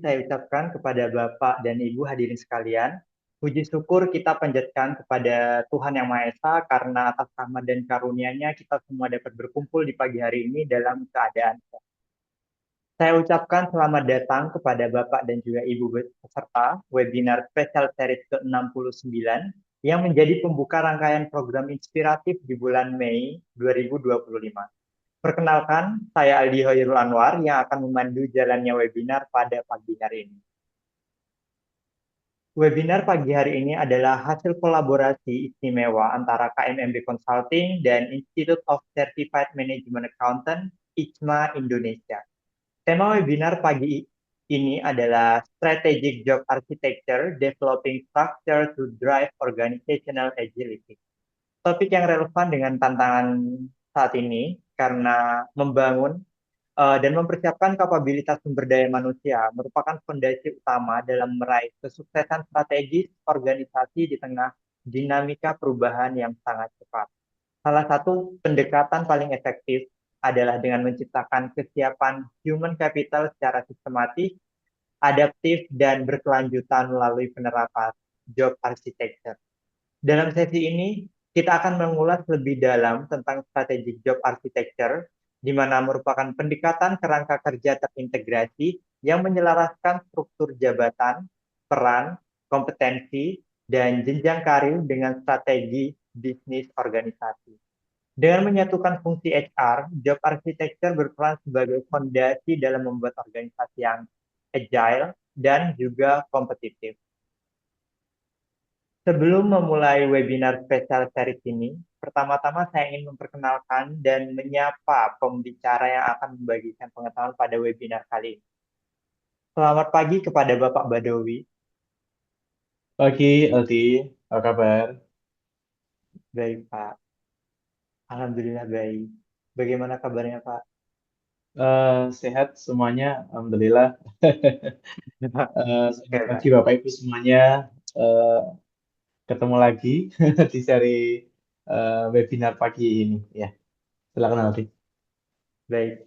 saya ucapkan kepada Bapak dan Ibu hadirin sekalian. Puji syukur kita panjatkan kepada Tuhan Yang Maha Esa karena atas rahmat dan karunia-Nya kita semua dapat berkumpul di pagi hari ini dalam keadaan sehat. Saya ucapkan selamat datang kepada Bapak dan juga Ibu peserta webinar spesial series ke-69 yang menjadi pembuka rangkaian program inspiratif di bulan Mei 2025. Perkenalkan, saya Aldi Hoyrul Anwar yang akan memandu jalannya webinar pada pagi hari ini. Webinar pagi hari ini adalah hasil kolaborasi istimewa antara KMMB Consulting dan Institute of Certified Management Accountant, ICMA Indonesia. Tema webinar pagi ini adalah Strategic Job Architecture, Developing Structure to Drive Organizational Agility. Topik yang relevan dengan tantangan saat ini karena membangun dan mempersiapkan kapabilitas sumber daya manusia merupakan fondasi utama dalam meraih kesuksesan strategis organisasi di tengah dinamika perubahan yang sangat cepat. Salah satu pendekatan paling efektif adalah dengan menciptakan kesiapan human capital secara sistematis, adaptif, dan berkelanjutan melalui penerapan job architecture. Dalam sesi ini, kita akan mengulas lebih dalam tentang strategic job architecture, di mana merupakan pendekatan kerangka kerja terintegrasi yang menyelaraskan struktur jabatan, peran, kompetensi, dan jenjang karir dengan strategi bisnis organisasi. Dengan menyatukan fungsi HR, job architecture berperan sebagai fondasi dalam membuat organisasi yang agile dan juga kompetitif. Sebelum memulai webinar spesial series ini, pertama-tama saya ingin memperkenalkan dan menyapa pembicara yang akan membagikan pengetahuan pada webinar kali ini. Selamat pagi kepada Bapak Badawi. Pagi, Aldi. Apa kabar? Baik, Pak. Alhamdulillah baik. Bagaimana kabarnya, Pak? Sehat semuanya, Alhamdulillah. Oke, Selamat pagi, Pak. Bapak Ibu semuanya. Eh, Ketemu lagi di seri webinar pagi ini. Ya, silakan Aldi. Baik.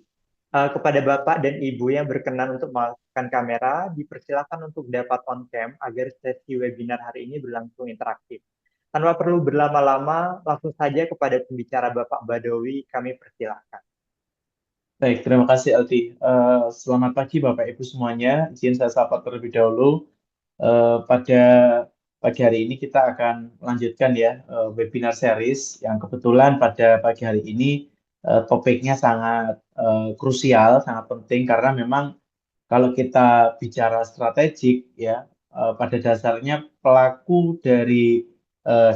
Kepada Bapak dan Ibu yang berkenan untuk mengaktifkan kamera, dipersilakan untuk dapat on cam agar sesi webinar hari ini berlangsung interaktif. Tanpa perlu berlama-lama, langsung saja kepada pembicara Bapak Badawi, kami persilahkan. Baik, terima kasih Aldi. Selamat pagi Bapak Ibu semuanya. Izin saya sapa terlebih dahulu. Pada pagi hari ini kita akan melanjutkan ya webinar series yang kebetulan pada pagi hari ini topiknya sangat krusial, sangat penting karena memang kalau kita bicara strategik ya pada dasarnya pelaku dari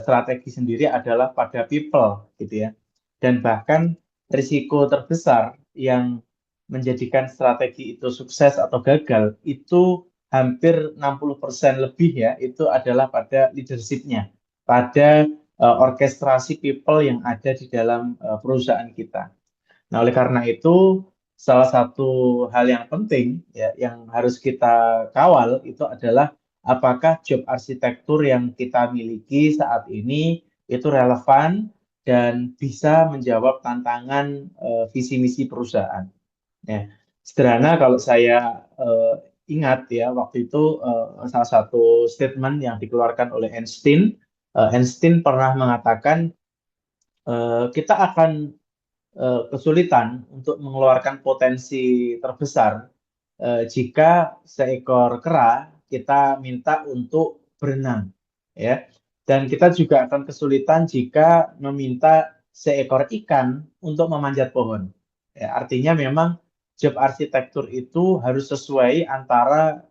strategi sendiri adalah pada people gitu ya. Dan bahkan risiko terbesar yang menjadikan strategi itu sukses atau gagal itu hampir 60% lebih ya itu adalah pada leadership-nya, pada orkestrasi people yang ada di dalam perusahaan kita. Nah, oleh karena itu salah satu hal yang penting ya yang harus kita kawal itu adalah apakah job arsitektur yang kita miliki saat ini itu relevan dan bisa menjawab tantangan visi misi perusahaan. Ya, sederhana kalau saya ingat ya waktu itu salah satu statement yang dikeluarkan oleh Einstein, Einstein pernah mengatakan kita akan kesulitan untuk mengeluarkan potensi terbesar jika seekor kera kita minta untuk berenang, ya. Dan kita juga akan kesulitan jika meminta seekor ikan untuk memanjat pohon. Ya, artinya memang job arsitektur itu harus sesuai antara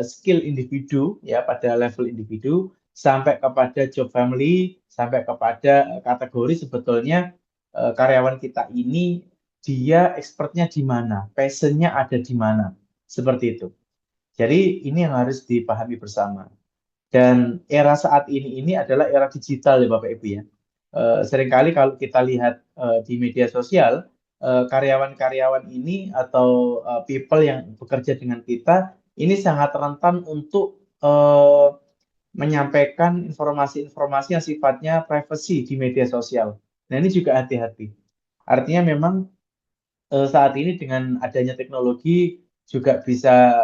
skill individu ya pada level individu sampai kepada job family sampai kepada kategori sebetulnya karyawan kita ini dia expertnya di mana, passionnya ada di mana, seperti itu. Jadi ini yang harus dipahami bersama. Dan era saat ini adalah era digital ya Bapak Ibu ya. Seringkali kalau kita lihat di media sosial, karyawan-karyawan ini atau people yang bekerja dengan kita ini sangat rentan untuk menyampaikan informasi-informasi yang sifatnya privacy di media sosial. Nah ini juga hati-hati. Artinya memang saat ini dengan adanya teknologi juga bisa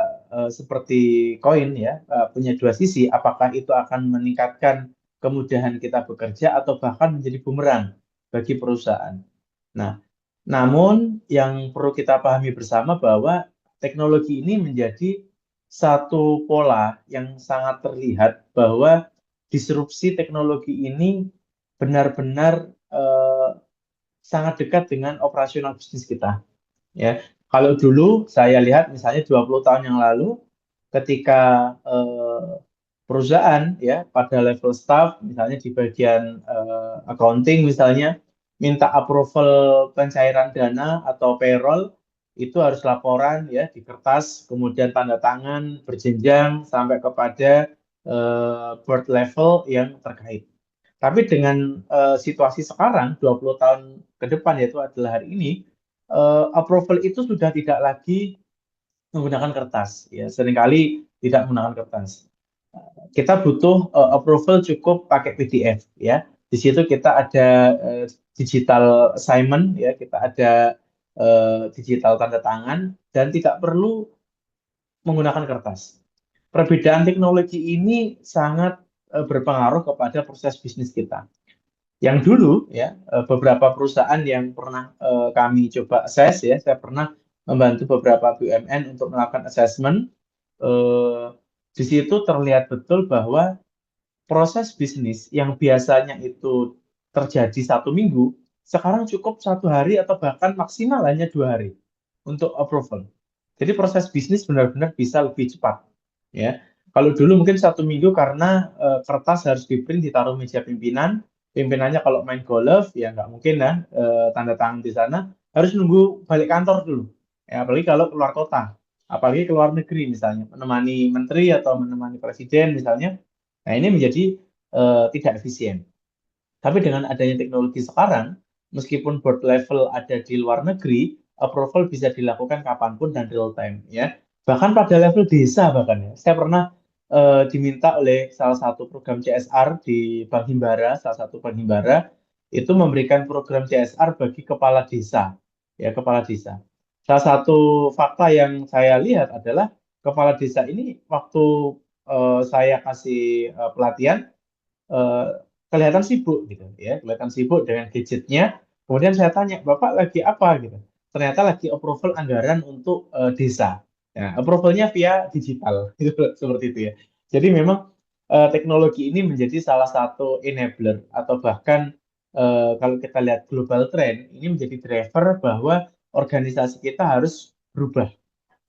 seperti koin ya, punya dua sisi. Apakah itu akan meningkatkan kemudahan kita bekerja atau bahkan menjadi bumerang bagi perusahaan. Nah, namun yang perlu kita pahami bersama bahwa teknologi ini menjadi satu pola yang sangat terlihat bahwa disrupsi teknologi ini benar-benar sangat dekat dengan operasional bisnis kita. Ya, kalau dulu saya lihat misalnya 20 tahun yang lalu ketika perusahaan ya pada level staff misalnya di bagian accounting misalnya minta approval pencairan dana atau payroll itu harus laporan ya di kertas kemudian tanda tangan berjenjang sampai kepada board level yang terkait. Tapi dengan situasi sekarang 20 tahun ke depan yaitu adalah hari ini approval itu sudah tidak lagi menggunakan kertas ya seringkali tidak menggunakan kertas. Kita butuh approval cukup pakai PDF ya. Di situ kita ada digital assignment ya, kita ada digital tanda tangan dan tidak perlu menggunakan kertas. Perbedaan teknologi ini sangat berpengaruh kepada proses bisnis kita. Yang dulu ya beberapa perusahaan yang pernah kami coba assess ya, saya pernah membantu beberapa BUMN untuk melakukan assessment. eh, di situ terlihat betul bahwa proses bisnis yang biasanya itu terjadi 1 minggu, sekarang cukup 1 hari atau bahkan maksimal hanya 2 hari untuk approval. Jadi proses bisnis benar-benar bisa lebih cepat. Ya, kalau dulu mungkin 1 minggu karena kertas harus di print ditaruh meja pimpinan, pimpinannya kalau main golf ya nggak mungkin ya tanda tangan di sana, harus nunggu balik kantor dulu. Ya, apalagi kalau keluar kota, apalagi keluar negeri misalnya, menemani menteri atau menemani presiden misalnya. Nah, ini menjadi tidak efisien. Tapi dengan adanya teknologi sekarang, meskipun board level ada di luar negeri, approval bisa dilakukan kapanpun dan real time ya. Bahkan pada level desa bahkan ya. Saya pernah diminta oleh salah satu program CSR di Bank Himbara, salah satu Bank Himbara itu memberikan program CSR bagi kepala desa, ya kepala desa. Salah satu fakta yang saya lihat adalah kepala desa ini waktu saya kasih pelatihan eh, kelihatan sibuk gitu ya, kelihatan sibuk dengan gadgetnya. Kemudian saya tanya, Bapak lagi apa gitu? Ternyata lagi approval anggaran untuk desa. Ya, approvalnya via digital, gitu, seperti itu ya. Jadi memang teknologi ini menjadi salah satu enabler atau bahkan kalau kita lihat global trend, ini menjadi driver bahwa organisasi kita harus berubah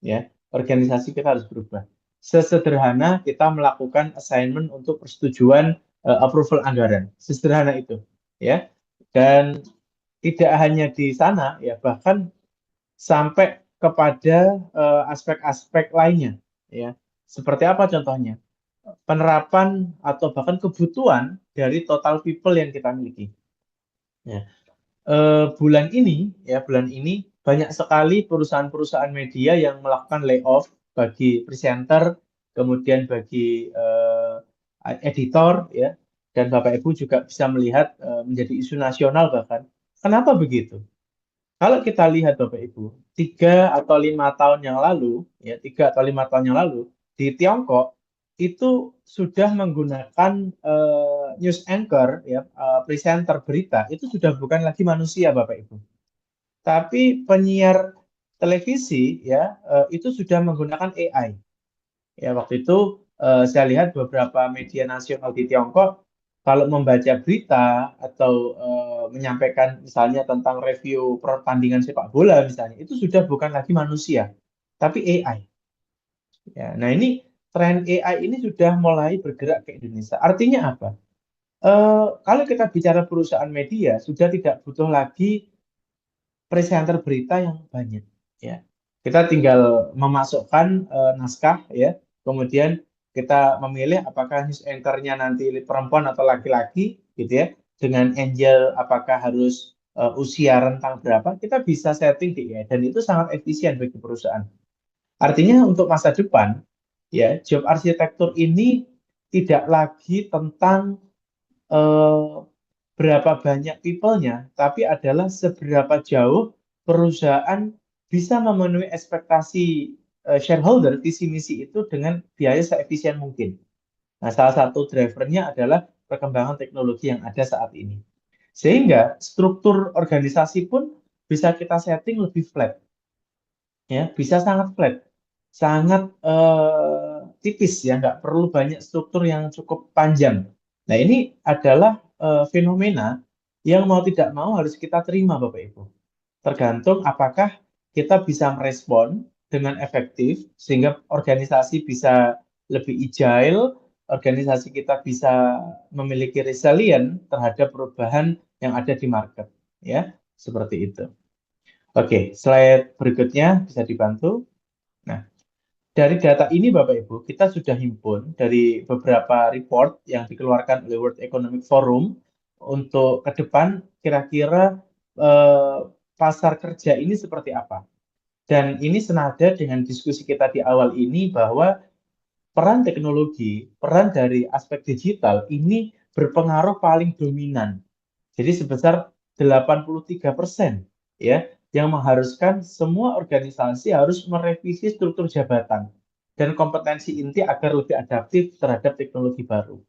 ya organisasi kita harus berubah. Sesederhana kita melakukan assignment untuk persetujuan approval anggaran, sesederhana itu, ya. Dan tidak hanya di sana, ya, bahkan sampai kepada aspek-aspek lainnya, ya. Seperti apa contohnya? Penerapan atau bahkan kebutuhan dari total people yang kita miliki. Ya. Bulan ini banyak sekali perusahaan-perusahaan media yang melakukan layoff bagi presenter, kemudian bagi editor, ya, dan Bapak Ibu juga bisa melihat menjadi isu nasional bahkan. Kenapa begitu? Kalau kita lihat Bapak Ibu, 3 atau 5 tahun yang lalu, ya 3 atau 5 tahun yang lalu di Tiongkok itu sudah menggunakan news anchor, ya presenter berita itu sudah bukan lagi manusia Bapak Ibu, tapi penyiar televisi ya itu sudah menggunakan AI. Ya, waktu itu saya lihat beberapa media nasional di Tiongkok kalau membaca berita atau menyampaikan misalnya tentang review pertandingan sepak bola misalnya, itu sudah bukan lagi manusia, tapi AI. Ya, nah ini tren AI ini sudah mulai bergerak ke Indonesia. Artinya apa? Kalau kita bicara perusahaan media, sudah tidak butuh lagi presenter berita yang banyak. Ya, kita tinggal memasukkan naskah, ya, kemudian kita memilih apakah news anchor-nya nanti perempuan atau laki-laki, gitu ya. Dengan angel apakah harus usia rentang berapa, kita bisa setting di AI dan itu sangat efisien bagi perusahaan. Artinya untuk masa depan, ya, job arsitektur ini tidak lagi tentang eh, berapa banyak people-nya, tapi adalah seberapa jauh perusahaan bisa memenuhi ekspektasi shareholder visi misi itu dengan biaya seefisien mungkin. Nah, salah satu drivernya adalah perkembangan teknologi yang ada saat ini. Sehingga struktur organisasi pun bisa kita setting lebih flat, ya, bisa sangat flat, sangat tipis ya, nggak perlu banyak struktur yang cukup panjang. Nah, ini adalah fenomena yang mau tidak mau harus kita terima, Bapak Ibu. Tergantung apakah kita bisa merespon dengan efektif sehingga organisasi bisa lebih agile, organisasi kita bisa memiliki resilient terhadap perubahan yang ada di market, ya, seperti itu. Oke, slide berikutnya bisa dibantu. Nah, dari data ini Bapak Ibu, kita sudah himpun dari beberapa report yang dikeluarkan oleh World Economic Forum untuk ke depan kira-kira eh, pasar kerja ini seperti apa. Dan ini senada dengan diskusi kita di awal ini bahwa peran teknologi, peran dari aspek digital ini berpengaruh paling dominan. Jadi sebesar 83% ya, yang mengharuskan semua organisasi harus merevisi struktur jabatan dan kompetensi inti agar lebih adaptif terhadap teknologi baru.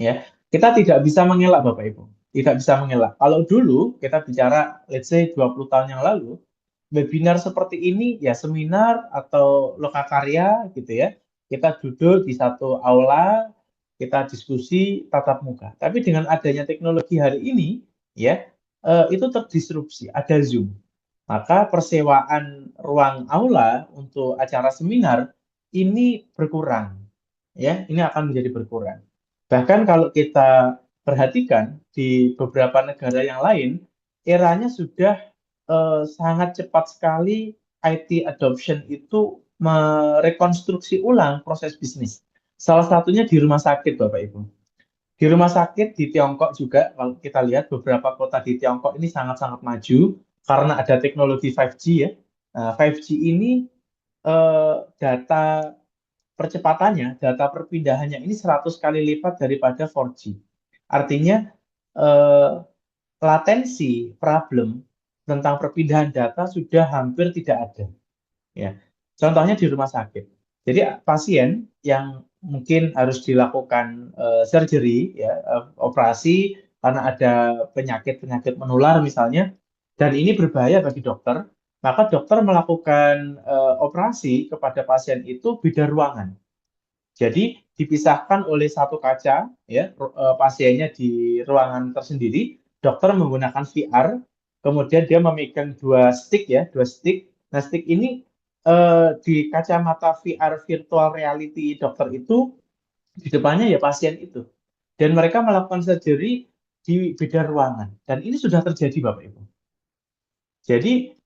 Ya, kita tidak bisa mengelak Bapak Ibu, tidak bisa mengelak. Kalau dulu kita bicara let's say 20 tahun yang lalu, webinar seperti ini ya seminar atau lokakarya gitu ya. Kita duduk di satu aula, kita diskusi tatap muka. Tapi dengan adanya teknologi hari ini ya, itu terdisrupsi, ada Zoom. Maka persewaan ruang aula untuk acara seminar ini berkurang. Ya, ini akan menjadi berkurang. Bahkan kalau kita perhatikan di beberapa negara yang lain, eranya sudah sangat cepat sekali IT adoption itu merekonstruksi ulang proses bisnis. Salah satunya di rumah sakit, Bapak Ibu. Di rumah sakit di Tiongkok juga, kalau kita lihat beberapa kota di Tiongkok ini sangat-sangat maju karena ada teknologi 5G ya. Nah, 5G ini data percepatannya, data perpindahannya ini 100 kali lipat daripada 4G. Artinya eh, latensi problem tentang perpindahan data sudah hampir tidak ada. Ya, contohnya di rumah sakit. Jadi pasien yang mungkin harus dilakukan surgery, ya, operasi karena ada penyakit-penyakit menular misalnya, dan ini berbahaya bagi dokter, maka dokter melakukan operasi kepada pasien itu beda ruangan. Jadi dipisahkan oleh satu kaca, ya, pasiennya di ruangan tersendiri. Dokter menggunakan VR, kemudian dia memegang dua stick ya, dua stick. Nah, stick ini di kacamata VR virtual reality dokter itu di depannya ya pasien itu. Dan mereka melakukan surgery di beda ruangan. Dan ini sudah terjadi Bapak Ibu. Jadi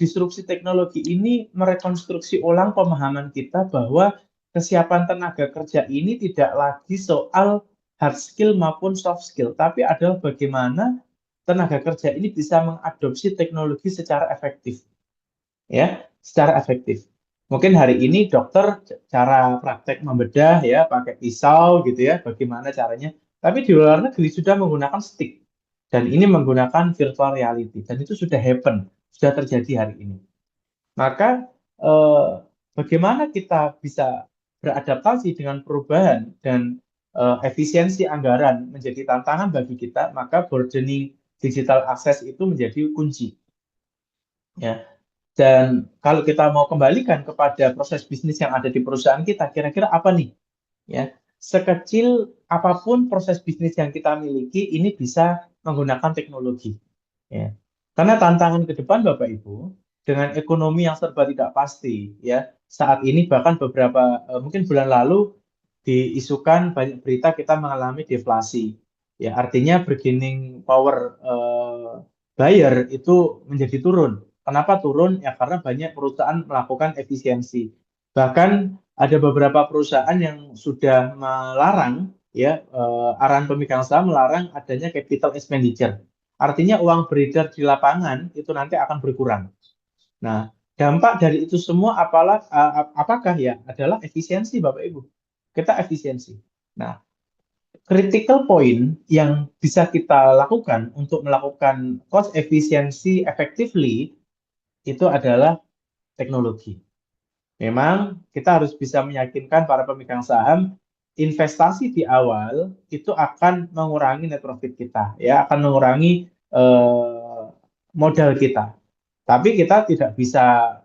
disrupsi teknologi ini merekonstruksi ulang pemahaman kita bahwa kesiapan tenaga kerja ini tidak lagi soal hard skill maupun soft skill, tapi adalah bagaimana tenaga kerja ini bisa mengadopsi teknologi secara efektif, ya, secara efektif. Mungkin hari ini dokter cara praktek membedah ya pakai pisau gitu ya, bagaimana caranya. Tapi di luar negeri sudah menggunakan stick dan ini menggunakan virtual reality dan itu sudah happen, sudah terjadi hari ini. Maka eh, bagaimana kita bisa beradaptasi dengan perubahan dan efisiensi anggaran menjadi tantangan bagi kita, maka burgeoning digital access itu menjadi kunci. Ya, dan kalau kita mau kembalikan kepada proses bisnis yang ada di perusahaan kita, kira-kira apa nih? Ya, sekecil apapun proses bisnis yang kita miliki, ini bisa menggunakan teknologi. Ya. Karena tantangan ke depan, Bapak Ibu, dengan ekonomi yang serba tidak pasti, ya, saat ini bahkan beberapa mungkin bulan lalu diisukan banyak berita kita mengalami deflasi. Ya, artinya bargaining power buyer itu menjadi turun. Kenapa turun? Ya karena banyak perusahaan melakukan efisiensi. Bahkan ada beberapa perusahaan yang sudah melarang ya arahan pemegang saham melarang adanya capital expenditure. Artinya uang beredar di lapangan itu nanti akan berkurang. Nah, dampak dari itu semua apakah ya adalah efisiensi Bapak Ibu. Kita efisiensi. Nah, critical point yang bisa kita lakukan untuk melakukan cost efficiency effectively itu adalah teknologi. Memang kita harus bisa meyakinkan para pemegang saham investasi di awal itu akan mengurangi net profit kita, ya, akan mengurangi modal kita. Tapi kita tidak bisa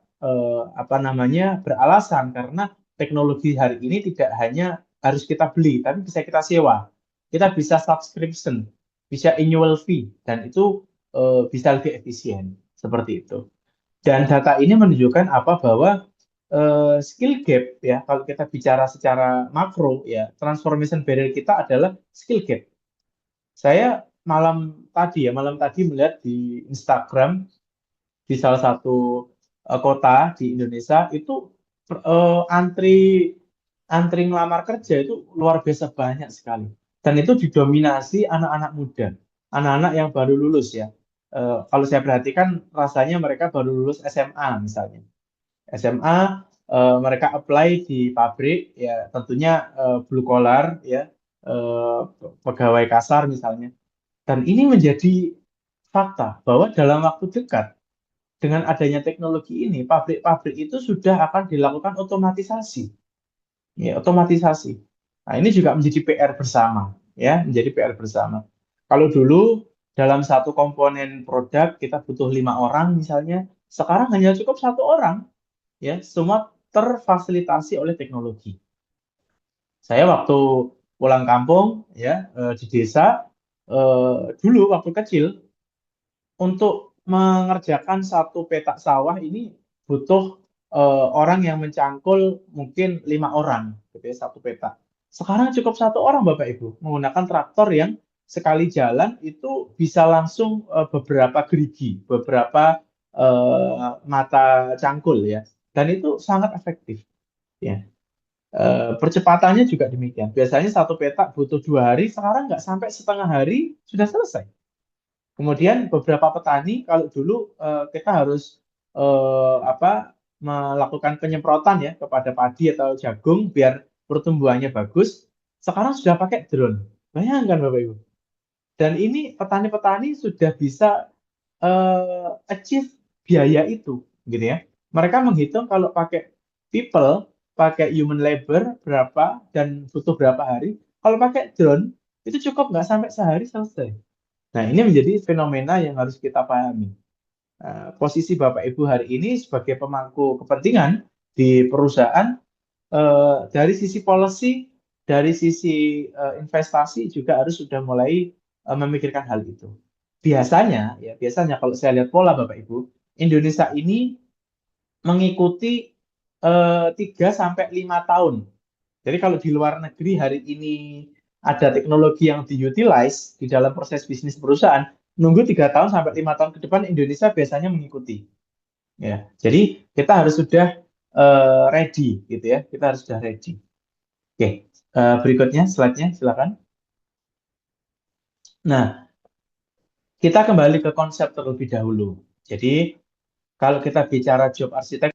apa namanya beralasan karena teknologi hari ini tidak hanya harus kita beli, tapi bisa kita sewa. Kita bisa subscription, bisa annual fee, dan itu bisa lebih efisien seperti itu. Dan data ini menunjukkan apa bahwa skill gap ya kalau kita bicara secara makro ya transformation barrier kita adalah skill gap. Saya malam tadi melihat di Instagram di salah satu kota di Indonesia itu antri antri ngelamar kerja itu luar biasa banyak sekali. Dan itu didominasi anak-anak muda, anak-anak yang baru lulus ya. Kalau saya perhatikan rasanya mereka baru lulus SMA misalnya. SMA mereka apply di pabrik ya tentunya blue collar ya eh, pegawai kasar misalnya. Dan ini menjadi fakta bahwa dalam waktu dekat dengan adanya teknologi ini pabrik-pabrik itu sudah akan dilakukan otomatisasi ya otomatisasi. Nah, ini juga menjadi PR bersama ya, menjadi PR bersama. Kalau dulu dalam satu komponen produk kita butuh 5 orang misalnya, sekarang hanya cukup 1 orang ya, semua terfasilitasi oleh teknologi. Saya waktu pulang kampung ya di desa dulu waktu kecil untuk mengerjakan satu petak sawah ini butuh orang yang mencangkul mungkin 5 orang, gitu ya, satu petak. Sekarang cukup 1 orang, Bapak Ibu, menggunakan traktor yang sekali jalan itu bisa langsung beberapa gerigi, beberapa mata cangkul ya, dan itu sangat efektif. Ya, percepatannya juga demikian. Biasanya satu petak butuh 2 hari, sekarang nggak sampai setengah hari sudah selesai. Kemudian beberapa petani kalau dulu kita harus apa melakukan penyemprotan ya kepada padi atau jagung biar pertumbuhannya bagus. Sekarang sudah pakai drone. Bayangkan Bapak Ibu. Dan ini petani-petani sudah bisa achieve biaya itu, gitu ya. Mereka menghitung kalau pakai people, pakai human labor berapa dan butuh berapa hari. Kalau pakai drone itu cukup nggak sampai sehari selesai. Nah, ini menjadi fenomena yang harus kita pahami. Posisi Bapak Ibu hari ini sebagai pemangku kepentingan di perusahaan, dari sisi policy, dari sisi investasi juga harus sudah mulai memikirkan hal itu. Biasanya kalau saya lihat pola Bapak Ibu, Indonesia ini mengikuti 3 sampai 5 tahun. Jadi kalau di luar negeri hari ini ada teknologi yang diutilize di dalam proses bisnis perusahaan, nunggu 3 tahun sampai 5 tahun ke depan Indonesia biasanya mengikuti. Ya, jadi kita harus sudah ready, gitu ya. Kita harus sudah ready. Oke, berikutnya slide-nya silakan. Nah, kita kembali ke konsep terlebih dahulu. Jadi kalau kita bicara job arsitek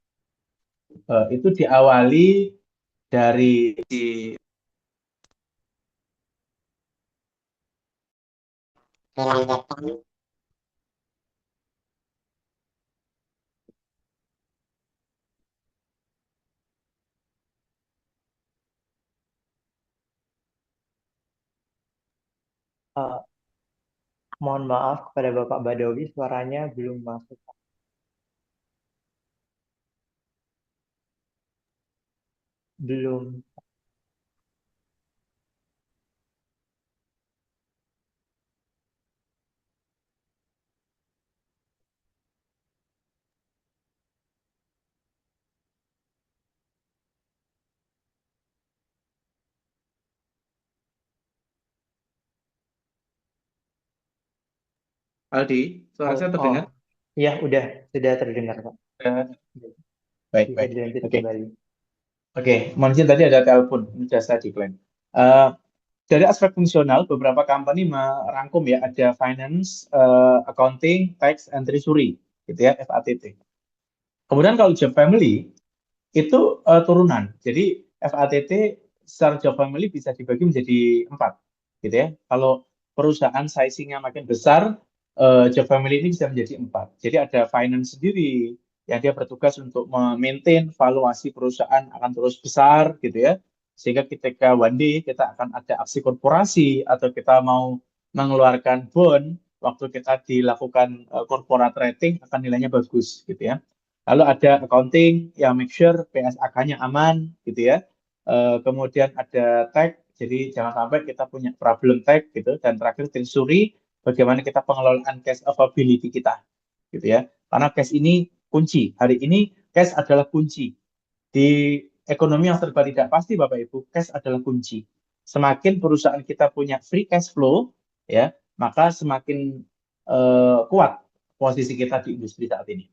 itu diawali dari Eh, Mohon maaf kepada Bapak Badawi, suaranya belum masuk. Belum. Aldi, suara Oh, saya oh, terdengar? ya udah, sudah terdengar Pak. Baik, Bisa baik. dilanjut Oke, kembali. oke. Mohon izin tadi ada telepon, ini sudah saya decline. Eh, dari aspek fungsional, beberapa company merangkum ya, ada finance, accounting, tax, and treasury, gitu ya, FATT. Kemudian kalau job family, itu turunan. Jadi FATT secara job family bisa dibagi menjadi 4, gitu ya. Kalau perusahaan sizing-nya makin besar, job family ini bisa menjadi 4. Jadi ada finance sendiri, yang dia bertugas untuk memaintain valuasi perusahaan akan terus besar gitu ya. Sehingga ketika one day kita akan ada aksi korporasi atau kita mau mengeluarkan bond, waktu kita dilakukan corporate rating akan nilainya bagus gitu ya. Lalu ada accounting yang make sure PSAK-nya aman gitu ya. Kemudian ada tech, jadi jangan sampai kita punya problem tech gitu. Dan terakhir treasury, bagaimana kita pengelolaan cash availability kita gitu ya. Karena cash ini kunci. Hari ini cash adalah kunci. Di ekonomi yang serba tidak pasti Bapak Ibu, cash adalah kunci. Semakin perusahaan kita punya free cash flow ya, maka semakin kuat posisi kita di industri saat ini.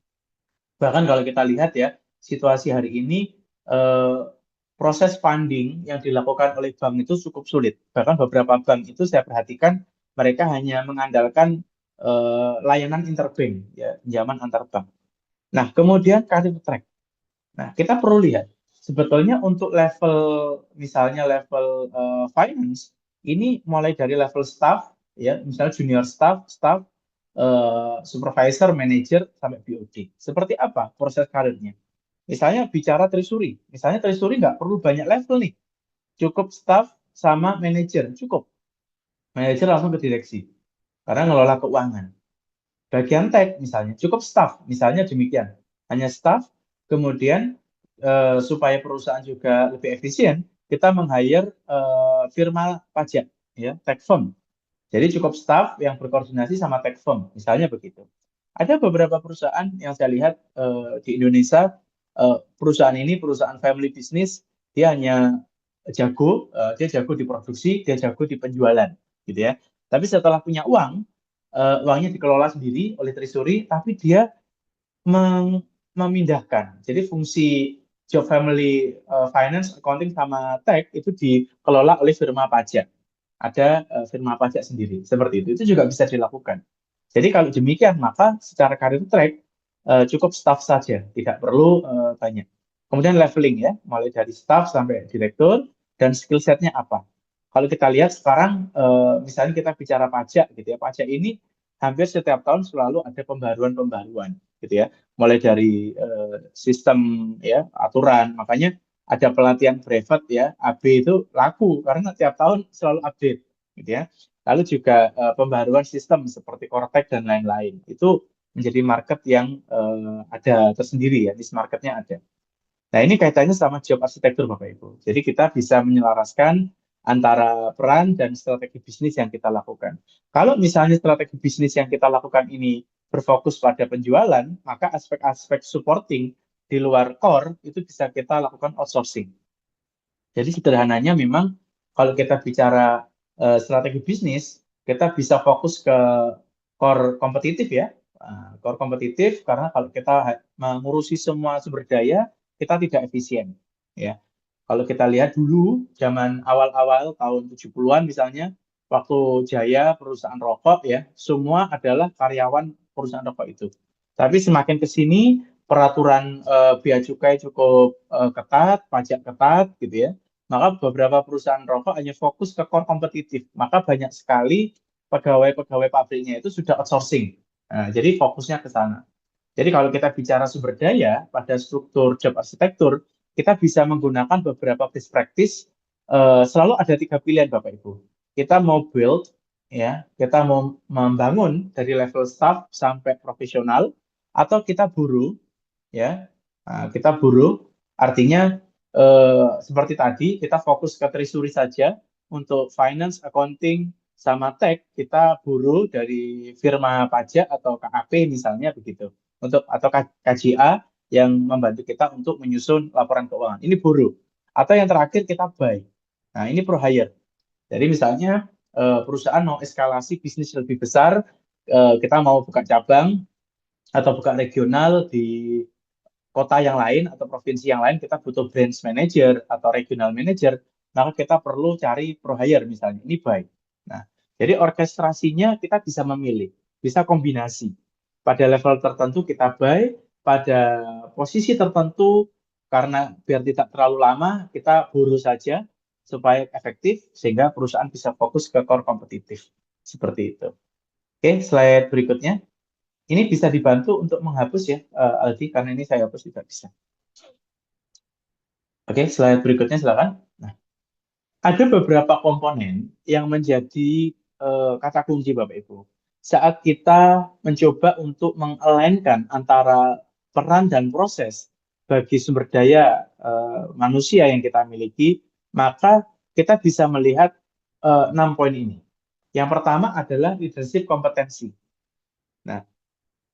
Bahkan kalau kita lihat ya, situasi hari ini eh, proses funding yang dilakukan oleh bank itu cukup sulit. Bahkan beberapa bank itu saya perhatikan mereka hanya mengandalkan layanan interbank, ya, pinjaman antar bank. Nah, kemudian career track. Nah, kita perlu lihat sebetulnya untuk level misalnya level finance ini mulai dari level staff ya, misalnya junior staff, supervisor, manager sampai BOD. Seperti apa proses karirnya? Misalnya bicara treasury, misalnya treasury nggak perlu banyak level nih, cukup staff sama manager, cukup. Manager langsung ke direksi karena ngelola keuangan. Bagian tech misalnya cukup staff, misalnya demikian. Hanya staff, kemudian supaya perusahaan juga lebih efisien, kita meng-hire firma pajak, ya, tech firm. Jadi cukup staff yang berkoordinasi sama tech firm, misalnya begitu. Ada beberapa perusahaan yang saya lihat di Indonesia, perusahaan ini perusahaan family business, dia hanya dia jago di produksi, dia jago di penjualan, gitu ya. Tapi setelah punya uang, uangnya dikelola sendiri oleh treasury, tapi dia memindahkan. Jadi fungsi job family finance, accounting sama tech itu dikelola oleh firma pajak. Ada firma pajak sendiri, seperti itu. Itu juga bisa dilakukan. Jadi kalau demikian, maka secara karir track cukup staff saja, tidak perlu banyak. Kemudian leveling ya, mulai dari staff sampai direktur dan skill setnya apa. Kalau kita lihat sekarang, misalnya kita bicara pajak gitu ya, pajak ini hampir setiap tahun selalu ada pembaruan-pembaruan gitu ya, mulai dari sistem ya aturan, makanya ada pelatihan brevet ya, AB itu laku karena tiap tahun selalu update gitu ya. Lalu juga pembaruan sistem seperti Cortex dan lain-lain itu menjadi market yang ada tersendiri ya, niche marketnya ada. Nah, ini kaitannya sama job arsitektur Bapak Ibu. Jadi kita bisa menyelaraskan antara peran dan strategi bisnis yang kita lakukan. Kalau misalnya strategi bisnis yang kita lakukan ini berfokus pada penjualan, maka aspek-aspek supporting di luar core itu bisa kita lakukan outsourcing. Jadi sederhananya memang kalau kita bicara strategi bisnis, kita bisa fokus ke core kompetitif ya. Core kompetitif karena kalau kita mengurusi semua sumber daya, kita tidak efisien. Ya. Kalau kita lihat dulu zaman awal-awal tahun 70-an misalnya, waktu Jaya perusahaan rokok ya, semua adalah karyawan perusahaan rokok itu. Tapi semakin ke sini peraturan bea cukai cukup ketat, pajak ketat gitu ya. Maka beberapa perusahaan rokok hanya fokus ke core kompetitif. Maka banyak sekali pegawai-pegawai pabriknya itu sudah outsourcing. Nah, jadi fokusnya ke sana. Jadi kalau kita bicara sumber daya pada struktur job arsitektur, kita bisa menggunakan beberapa best practice. Selalu ada tiga pilihan Bapak Ibu. Kita mau build, ya, kita mau membangun dari level staff sampai profesional, atau kita buru, ya, kita buru. Artinya seperti tadi kita fokus ke treasury saja. Untuk finance, accounting, sama tech kita buru dari firma pajak atau KAP misalnya begitu untuk atau KJA yang membantu kita untuk menyusun laporan keuangan. Ini buruh. Atau yang terakhir kita buy. Nah, ini pro hire. Jadi misalnya perusahaan mau eskalasi bisnis lebih besar, kita mau buka cabang atau buka regional di kota yang lain atau provinsi yang lain, kita butuh branch manager atau regional manager, maka kita perlu cari pro hire misalnya. Ini buy. Nah, jadi orkestrasinya kita bisa memilih, bisa kombinasi. Pada level tertentu kita buy, pada posisi tertentu karena biar tidak terlalu lama kita buru saja supaya efektif sehingga perusahaan bisa fokus ke core kompetitif. Seperti itu. Oke, slide berikutnya. Ini bisa dibantu untuk menghapus ya, Aldi, karena ini saya hapus tidak bisa. Oke, slide berikutnya silakan. Nah, ada beberapa komponen yang menjadi kata kunci Bapak Ibu. Saat kita mencoba untuk mengalign-kan antara peran dan proses bagi sumber daya manusia yang kita miliki, maka kita bisa melihat 6 poin ini. Yang pertama adalah leadership kompetensi. Nah,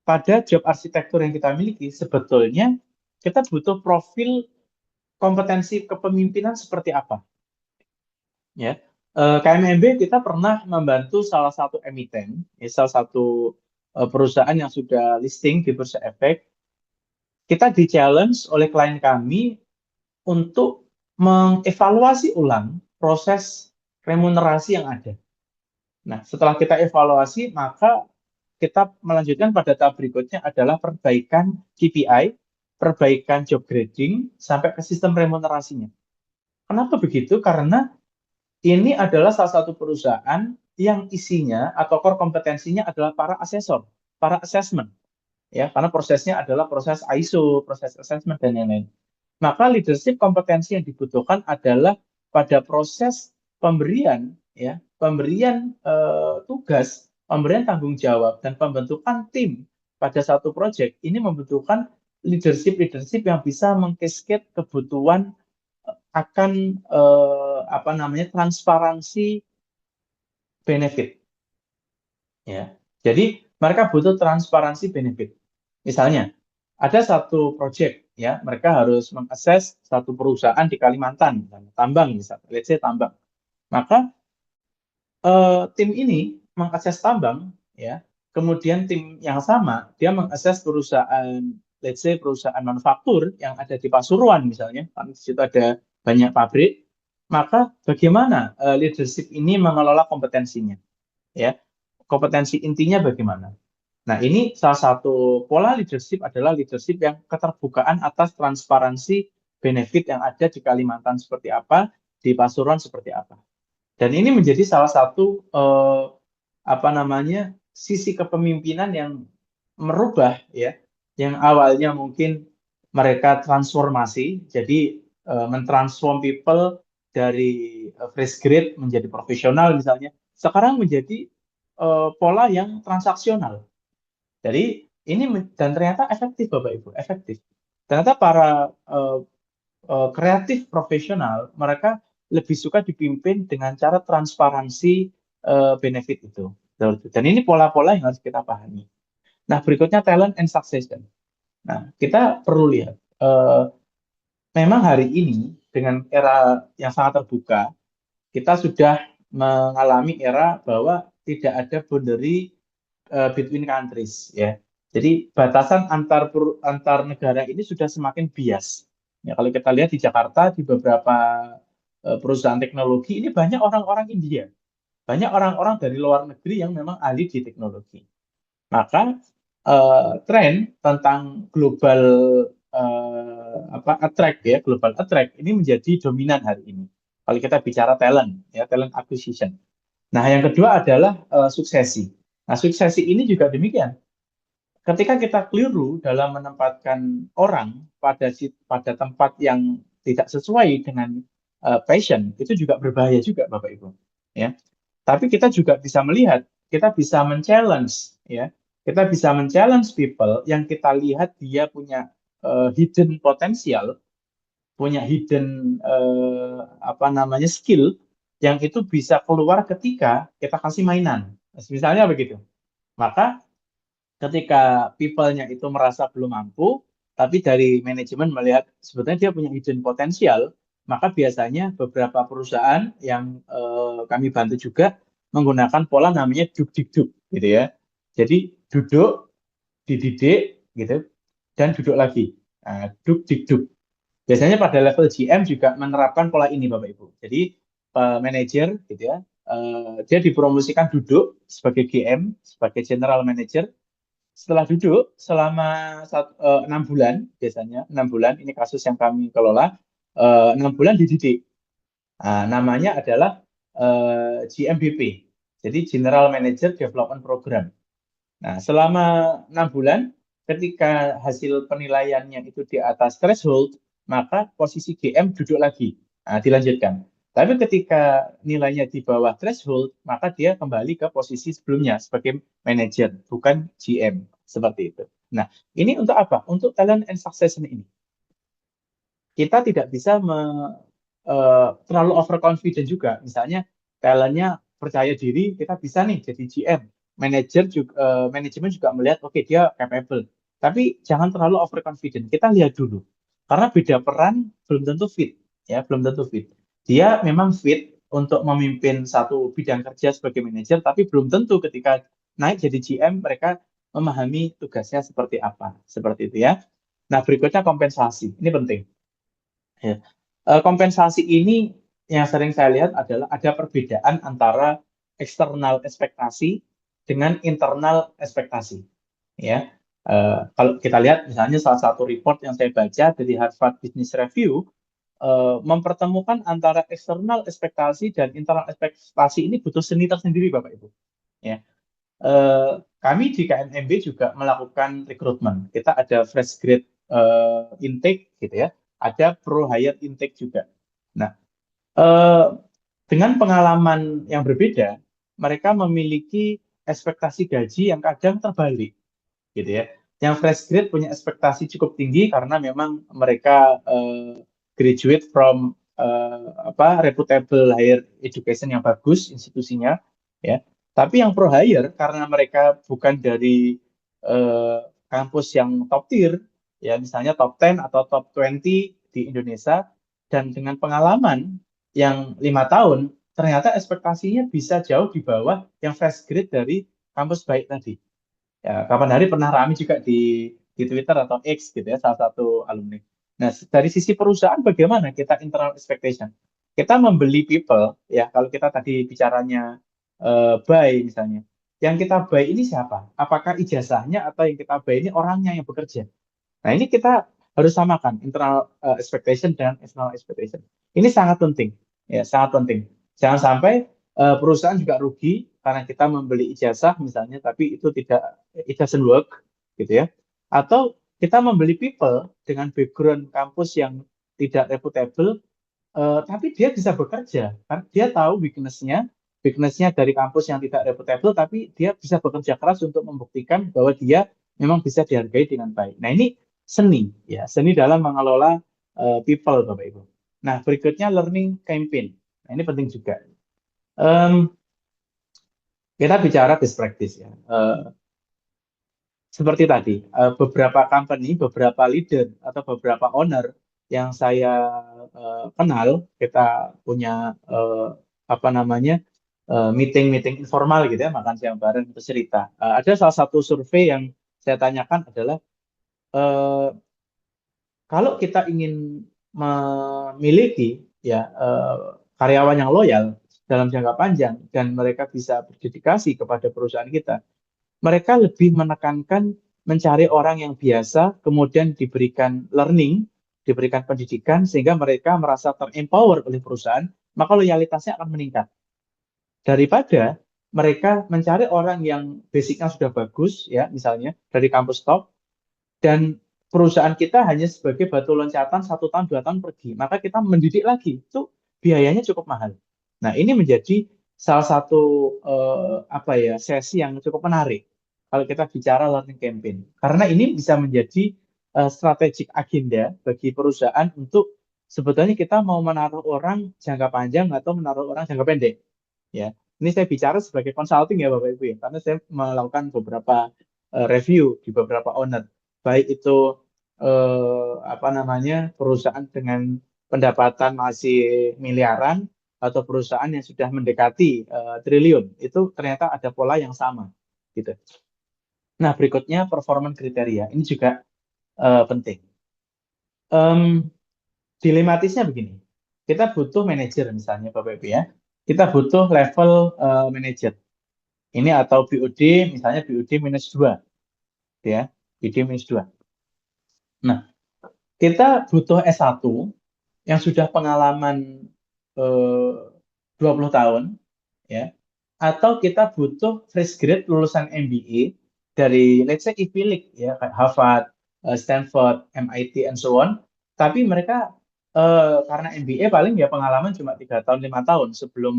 pada job arsitektur yang kita miliki, sebetulnya kita butuh profil kompetensi kepemimpinan seperti apa. Ya, KMMB kita pernah membantu salah satu emiten, salah satu perusahaan yang sudah listing di Bursa Efek. Kita di-challenge oleh klien kami untuk mengevaluasi ulang proses remunerasi yang ada. Nah, setelah kita evaluasi, maka kita melanjutkan pada tahap berikutnya adalah perbaikan KPI, perbaikan job grading, sampai ke sistem remunerasinya. Kenapa begitu? Karena ini adalah salah satu perusahaan yang isinya atau core kompetensinya adalah para asesor, para assessment, ya, karena prosesnya adalah proses ISO, proses assessment dan lain-lain. Maka leadership kompetensi yang dibutuhkan adalah pada proses pemberian, ya, pemberian tugas, pemberian tanggung jawab dan pembentukan tim pada satu proyek ini membutuhkan leadership yang bisa mengcascade kebutuhan akan apa namanya transparansi benefit, ya. Jadi mereka butuh transparansi benefit. Misalnya ada satu proyek, ya, mereka harus mengakses satu perusahaan di Kalimantan, misalnya, tambang misalnya, let's say tambang. Maka tim ini mengakses tambang, ya. Kemudian tim yang sama dia mengakses perusahaan, let's say perusahaan manufaktur yang ada di Pasuruan misalnya, karena di situ ada banyak pabrik. Maka bagaimana leadership ini mengelola kompetensinya, ya? Kompetensi intinya bagaimana? Nah, ini salah satu pola leadership adalah leadership yang keterbukaan atas transparansi benefit yang ada di Kalimantan seperti apa, di Pasuruan seperti apa. Dan ini menjadi salah satu apa namanya sisi kepemimpinan yang merubah, ya, yang awalnya mungkin mereka transformasi, jadi mentransform people dari fresh grade menjadi profesional misalnya, sekarang menjadi pola yang transaksional. Jadi ini dan ternyata efektif Bapak Ibu, efektif. Ternyata para kreatif profesional mereka lebih suka dipimpin dengan cara transparansi benefit itu. Dan ini pola-pola yang harus kita pahami. Nah, berikutnya talent and succession. Nah, kita perlu lihat, memang hari ini dengan era yang sangat terbuka, kita sudah mengalami era bahwa tidak ada boundary between countries, ya. Jadi batasan antar negara ini sudah semakin bias. Ya, kalau kita lihat di Jakarta di beberapa perusahaan teknologi ini banyak orang-orang India, banyak orang-orang dari luar negeri yang memang ahli di teknologi. Maka tren tentang global attract, ya, global attract ini menjadi dominan hari ini. Kalau kita bicara talent, ya, talent acquisition. Nah, yang kedua adalah suksesi. Nah, suksesi ini juga demikian. Ketika kita keliru dalam menempatkan orang pada tempat yang tidak sesuai dengan passion, itu juga berbahaya juga, Bapak Ibu. Ya, tapi kita juga bisa melihat, kita bisa men-challenge, ya, kita bisa men-challenge people yang kita lihat dia punya hidden potensial, punya hidden apa namanya skill yang itu bisa keluar ketika kita kasih mainan. Misalnya begitu. Maka ketika people-nya itu merasa belum mampu, tapi dari manajemen melihat sebetulnya dia punya hidden potensial, maka biasanya beberapa perusahaan yang kami bantu juga menggunakan pola namanya duk-dik-duk, gitu ya. Jadi duduk, dididik, gitu, dan duduk lagi. Nah, duk-dik-duk. Biasanya pada level GM juga menerapkan pola ini, Bapak Ibu. Jadi manajer, gitu ya, dia dipromosikan duduk sebagai GM, sebagai general manager. Setelah duduk selama 6 bulan, biasanya 6 bulan, ini kasus yang kami kelola, 6 bulan dididik. Nah, namanya adalah GMBP, jadi General Manager Development Program. Nah, selama 6 bulan, ketika hasil penilaiannya itu di atas threshold, maka posisi GM duduk lagi. Nah, dilanjutkan. Tapi ketika nilainya di bawah threshold, maka dia kembali ke posisi sebelumnya sebagai manajer, bukan GM. Seperti itu. Nah, ini untuk apa? Untuk talent and succession ini. Kita tidak bisa terlalu overconfident juga. Misalnya, talentnya percaya diri, kita bisa nih jadi GM. Manajemen juga melihat, oke, dia capable. Tapi jangan terlalu overconfident. Kita lihat dulu. Karena beda peran belum tentu fit. Ya, belum tentu fit. Dia memang fit untuk memimpin satu bidang kerja sebagai manajer, tapi belum tentu ketika naik jadi GM, mereka memahami tugasnya seperti apa. Seperti itu ya. Nah, berikutnya kompensasi. Ini penting. Ya. Kompensasi ini yang sering saya lihat adalah ada perbedaan antara eksternal ekspektasi dengan internal ekspektasi. Ya, kalau kita lihat misalnya salah satu report yang saya baca dari Harvard Business Review mempertemukan antara eksternal ekspektasi dan internal ekspektasi ini butuh seni tersendiri, Bapak Ibu. Ya, kami di KNMB juga melakukan rekrutmen. Kita ada fresh grade intake gitu ya, ada pro hire intake juga. Nah, eh, dengan pengalaman yang berbeda, mereka memiliki ekspektasi gaji yang kadang terbalik, gitu ya. Yang fresh grade punya ekspektasi cukup tinggi karena memang mereka graduate from reputable higher education yang bagus institusinya, ya. Tapi yang pro hire karena mereka bukan dari eh, kampus yang top tier, ya misalnya top 10 atau top 20 di Indonesia, dan dengan pengalaman yang 5 tahun, ternyata ekspektasinya bisa jauh di bawah yang fresh grade dari kampus baik tadi. Ya, kapan hari pernah rame juga di Twitter atau X gitu ya, salah satu alumni. Nah, dari sisi perusahaan bagaimana kita internal expectation? Kita membeli people, ya kalau kita tadi bicaranya buy misalnya. Yang kita buy ini siapa? Apakah ijazahnya atau yang kita buy ini orangnya yang bekerja? Nah, ini kita harus samakan internal expectation dan external expectation. Ini sangat penting, ya, sangat penting. Jangan sampai perusahaan juga rugi karena kita membeli ijazah misalnya, tapi itu tidak, it doesn't work, gitu ya. Atau kita membeli people dengan background kampus yang tidak reputable, tapi dia bisa bekerja, karena dia tahu weakness-nya dari kampus yang tidak reputable, tapi dia bisa bekerja keras untuk membuktikan bahwa dia memang bisa dihargai dengan baik. Nah, ini seni, ya, seni dalam mengelola people, Bapak Ibu. Nah, berikutnya learning campaign. Nah, ini penting juga. Em, kita bicara best practice ya. Seperti tadi, beberapa company, beberapa leader atau beberapa owner yang saya kenal, kita punya apa namanya meeting-meeting informal gitu ya, makan siang bareng itu cerita. Ada salah satu survei yang saya tanyakan adalah eh, kalau kita ingin memiliki ya karyawan yang loyal dalam jangka panjang dan mereka bisa berdedikasi kepada perusahaan kita, mereka lebih menekankan mencari orang yang biasa, kemudian diberikan learning, diberikan pendidikan, sehingga mereka merasa terempower oleh perusahaan, maka loyalitasnya akan meningkat. Daripada mereka mencari orang yang basicnya sudah bagus, ya misalnya dari kampus top, dan perusahaan kita hanya sebagai batu loncatan 1 tahun 2 tahun pergi, maka kita mendidik lagi, itu biayanya cukup mahal. Nah, ini menjadi salah satu apa ya sesi yang cukup menarik kalau kita bicara learning campaign, karena ini bisa menjadi strategic agenda bagi perusahaan untuk sebetulnya kita mau menaruh orang jangka panjang atau menaruh orang jangka pendek. Ya, ini saya bicara sebagai consulting ya Bapak Ibu ya, karena saya melakukan beberapa review di beberapa owner, baik itu apa namanya perusahaan dengan pendapatan masih miliaran atau perusahaan yang sudah mendekati triliun, itu ternyata ada pola yang sama, gitu. Nah, berikutnya performance kriteria ini juga penting. Em, Dilematisnya begini, kita butuh manajer misalnya Bapak Ibu ya, kita butuh level manajer. Ini atau BOD, misalnya BOD -2, ya, BOD -2. Nah, kita butuh S1 yang sudah pengalaman eh, 20 tahun, ya, atau kita butuh fresh grade lulusan MBA dari let's say Ivy League ya kayak Harvard, Stanford, MIT and so on. Tapi mereka karena MBA paling ya pengalaman cuma 3 tahun 5 tahun sebelum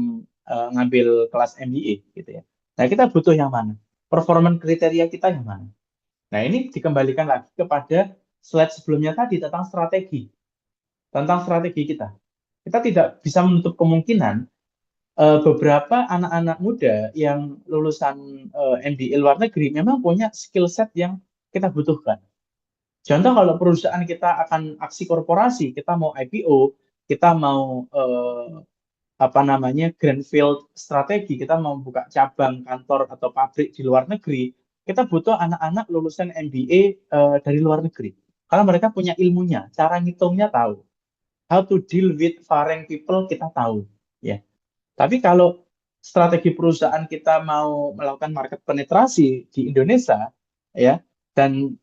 ngambil kelas MBA gitu ya. Nah kita butuh yang mana? Performance kriteria kita yang mana? Nah ini dikembalikan lagi kepada slide sebelumnya tadi tentang strategi kita. Kita tidak bisa menutup kemungkinan beberapa anak-anak muda yang lulusan MBA luar negeri memang punya skill set yang kita butuhkan. Contoh kalau perusahaan kita akan aksi korporasi, kita mau IPO, kita mau apa namanya greenfield strategi, kita mau buka cabang kantor atau pabrik di luar negeri, kita butuh anak-anak lulusan MBA dari luar negeri. Karena mereka punya ilmunya, cara ngitungnya tahu, how to deal with foreign people kita tahu, ya. Tapi kalau strategi perusahaan kita mau melakukan market penetrasi di Indonesia, ya, dan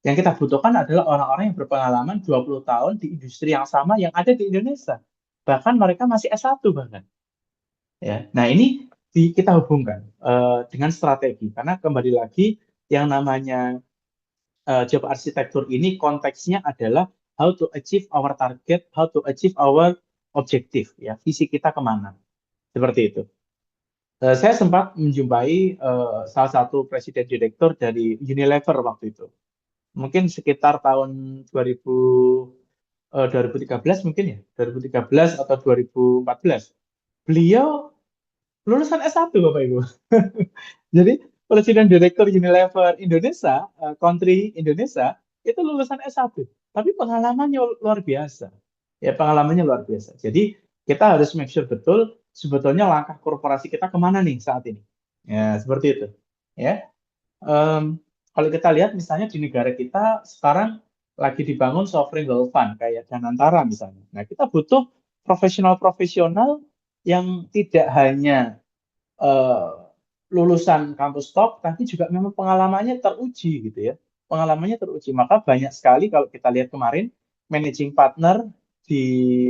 yang kita butuhkan adalah orang-orang yang berpengalaman 20 tahun di industri yang sama yang ada di Indonesia. Bahkan mereka masih S1 bahkan. Ya. Nah, ini kita hubungkan dengan strategi. Karena kembali lagi yang namanya job arsitektur ini konteksnya adalah how to achieve our target, how to achieve our objective, ya, visi kita kemana. Seperti itu. Saya sempat menjumpai salah satu presiden direktur dari Unilever waktu itu. Mungkin sekitar tahun 2013 mungkin ya, 2013 atau 2014. Beliau lulusan S1 Bapak Ibu. Jadi presiden direktur Unilever Indonesia, country Indonesia, itu lulusan S1. Tapi pengalamannya luar biasa. Ya, pengalamannya luar biasa. Jadi kita harus make sure betul sebetulnya langkah korporasi kita kemana nih saat ini. Ya, seperti itu. Ya, kalau kita lihat misalnya di negara kita sekarang lagi dibangun sovereign wealth fund kayak Danantara misalnya. Nah, kita butuh profesional-profesional yang tidak hanya eh, lulusan kampus top, tapi juga memang pengalamannya teruji gitu ya. Pengalamannya teruji. Maka banyak sekali kalau kita lihat kemarin, managing partner di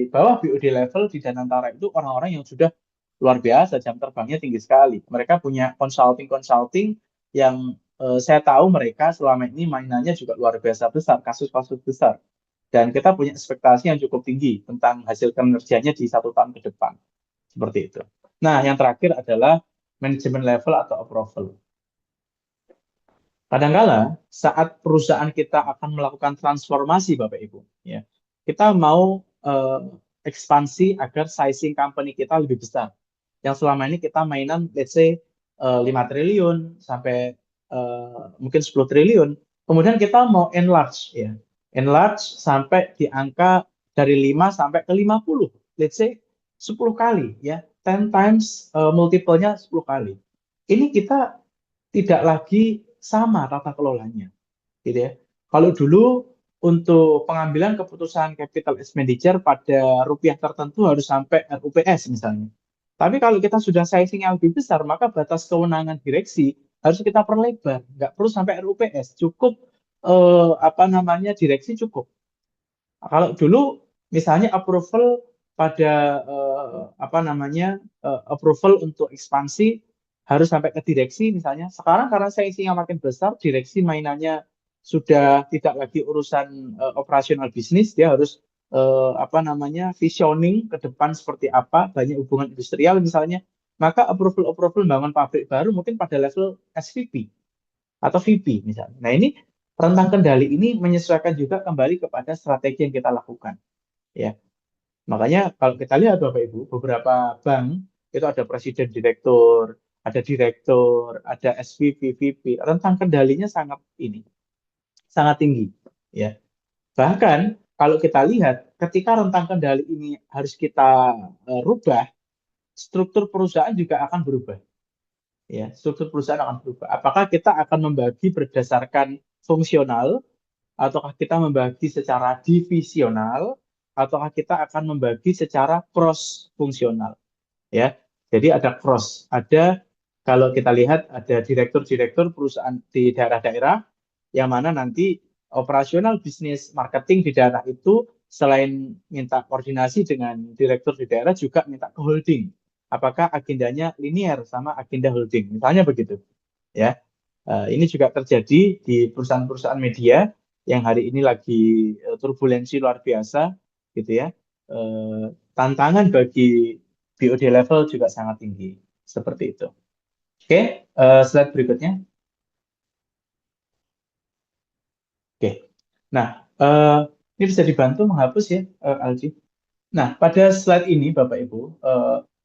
bawah BOD level di Danantara itu orang-orang yang sudah luar biasa, jam terbangnya tinggi sekali. Mereka punya consulting yang saya tahu mereka selama ini mainannya juga luar biasa besar, kasus-kasus besar. Dan kita punya ekspektasi yang cukup tinggi tentang hasil kinerjanya di 1 tahun ke depan. Seperti itu. Nah, yang terakhir adalah manajemen level atau approval. Kadangkala saat perusahaan kita akan melakukan transformasi, Bapak Ibu, ya, kita mau ekspansi agar sizing company kita lebih besar. Yang selama ini kita mainan, let's say 5 triliun sampai mungkin 10 triliun. Kemudian kita mau enlarge, ya, enlarge sampai di angka dari 5 sampai ke 50, let's say 10 kali, ya, 10 times multiple-nya 10 kali. Ini kita tidak lagi sama tata kelolanya, gitu ya. Kalau dulu untuk pengambilan keputusan capital expenditure pada rupiah tertentu harus sampai RUPS misalnya. Tapi kalau kita sudah sizing yang lebih besar, maka batas kewenangan direksi harus kita perlebar. Nggak perlu sampai RUPS, cukup apa namanya direksi cukup. Kalau dulu misalnya approval pada apa namanya approval untuk ekspansi harus sampai ke direksi misalnya. Sekarang karena size-nya makin besar, direksi mainannya sudah tidak lagi urusan operasional bisnis, dia harus apa namanya visioning ke depan seperti apa, banyak hubungan industrial misalnya. Maka approval bangun pabrik baru mungkin pada level SVP atau VP misalnya. Nah ini rentang kendali ini menyesuaikan juga kembali kepada strategi yang kita lakukan. Ya, makanya kalau kita lihat Bapak Ibu, beberapa bank itu ada presiden direktur, ada SVP, VP, rentang kendalinya sangat sangat tinggi. Ya, bahkan kalau kita lihat, ketika rentang kendali ini harus kita rubah, struktur perusahaan juga akan berubah. Ya, struktur perusahaan akan berubah. Apakah kita akan membagi berdasarkan fungsional, ataukah kita membagi secara divisional, ataukah kita akan membagi secara cross fungsional? Ya, jadi ada cross, ada kalau kita lihat ada direktur-direktur perusahaan di daerah-daerah yang mana nanti operasional bisnis marketing di daerah itu selain minta koordinasi dengan direktur di daerah juga minta ke holding. Apakah agendanya linear sama agenda holding? Misalnya begitu, ya. Ini juga terjadi di perusahaan-perusahaan media yang hari ini lagi turbulensi luar biasa, gitu ya. Tantangan bagi BOD level juga sangat tinggi, seperti itu. Oke, slide berikutnya. Oke, nah ini bisa dibantu menghapus ya, Alji. Nah, pada slide ini, Bapak Ibu,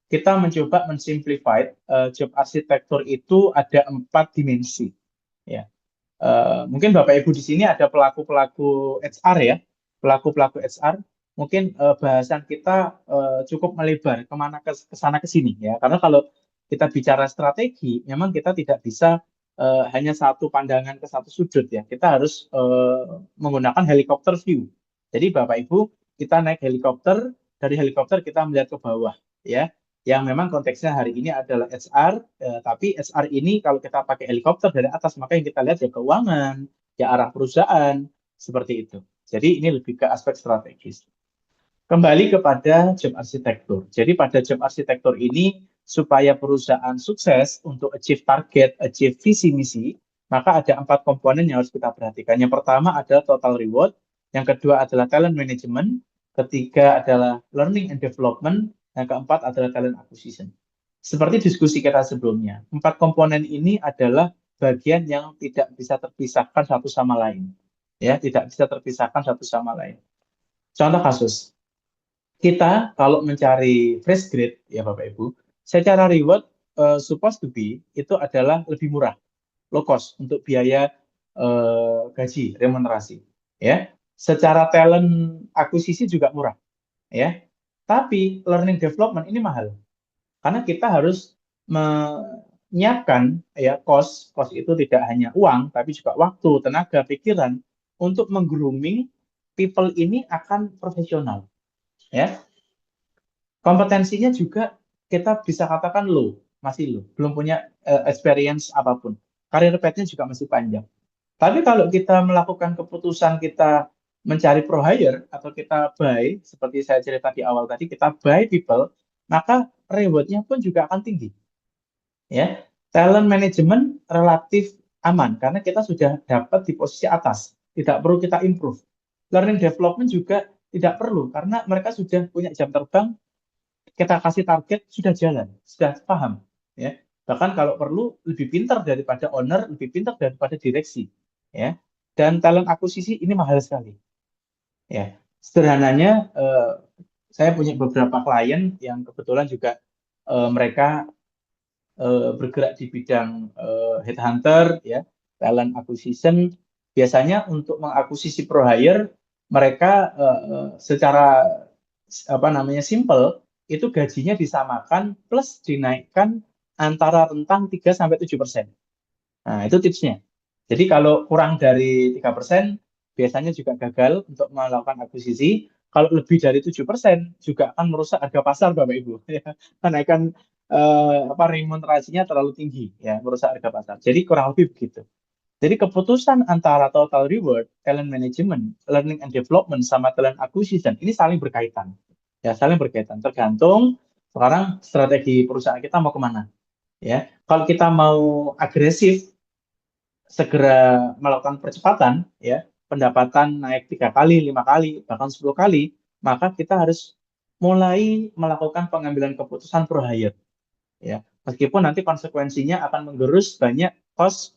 kita mencoba mensimplify job arsitektur itu ada 4 dimensi. Ya, mungkin Bapak Ibu di sini ada pelaku-pelaku HR ya, pelaku-pelaku HR. Mungkin bahasan kita cukup melebar kemana ke sana ke sini ya, karena kalau kita bicara strategi, memang kita tidak bisa hanya satu pandangan ke satu sudut ya. Kita harus menggunakan helikopter view. Jadi Bapak Ibu, kita naik helikopter, dari helikopter kita melihat ke bawah ya. Yang memang konteksnya hari ini adalah HR, tapi HR ini kalau kita pakai helikopter dari atas, maka yang kita lihat ya keuangan, ya arah perusahaan, seperti itu. Jadi ini lebih ke aspek strategis. Kembali kepada job arsitektur. Jadi pada job arsitektur ini, supaya perusahaan sukses untuk achieve target, achieve visi misi, maka ada 4 komponen yang harus kita perhatikan. Yang pertama adalah total reward, yang kedua adalah talent management, ketiga adalah learning and development, yang keempat adalah talent acquisition. Seperti diskusi kita sebelumnya, 4 komponen ini adalah bagian yang tidak bisa terpisahkan satu sama lain. Ya, tidak bisa terpisahkan satu sama lain. Contoh kasus, kita kalau mencari fresh grade ya Bapak Ibu, secara reward supposed to be itu adalah lebih murah, low cost untuk biaya gaji, remunerasi, ya. Secara talent akuisisi juga murah, ya. Tapi learning development ini mahal karena kita harus menyiapkan ya cost itu tidak hanya uang tapi juga waktu, tenaga, pikiran untuk menggrooming people ini akan profesional, ya. Kompetensinya juga kita bisa katakan low, masih low, belum punya experience apapun. Karir path-nya juga masih panjang. Tapi kalau kita melakukan keputusan kita mencari pro hire atau kita buy, seperti saya cerita di awal tadi, kita buy people, maka reward-nya pun juga akan tinggi. Ya, talent management relatif aman karena kita sudah dapat di posisi atas, tidak perlu kita improve. Learning development juga tidak perlu karena mereka sudah punya jam terbang, kita kasih target sudah jalan, sudah paham, ya. Bahkan kalau perlu lebih pintar daripada owner, lebih pintar daripada direksi, ya. Dan talent akuisisi ini mahal sekali, ya. Sederhananya, saya punya beberapa klien yang kebetulan juga mereka bergerak di bidang headhunter, ya, talent acquisition. Biasanya untuk mengakuisisi pro hire, mereka secara apa namanya simple itu gajinya disamakan plus dinaikkan antara rentang 3 sampai 7%. Nah, itu tipsnya. Jadi kalau kurang dari 3% biasanya juga gagal untuk melakukan akuisisi. Kalau lebih dari 7% juga akan merusak harga pasar, Bapak Ibu. Ya. Kenaikan apa remunerasinya terlalu tinggi, ya, merusak harga pasar. Jadi kurang lebih begitu. Jadi keputusan antara total reward, talent management, learning and development, sama talent acquisition ini saling berkaitan. Ya, saling berkaitan. Tergantung sekarang strategi perusahaan kita mau kemana. Ya, kalau kita mau agresif, segera melakukan percepatan, ya, pendapatan naik 3 kali, 5 kali, bahkan 10 kali, maka kita harus mulai melakukan pengambilan keputusan pro hire, ya. Meskipun nanti konsekuensinya akan menggerus banyak cost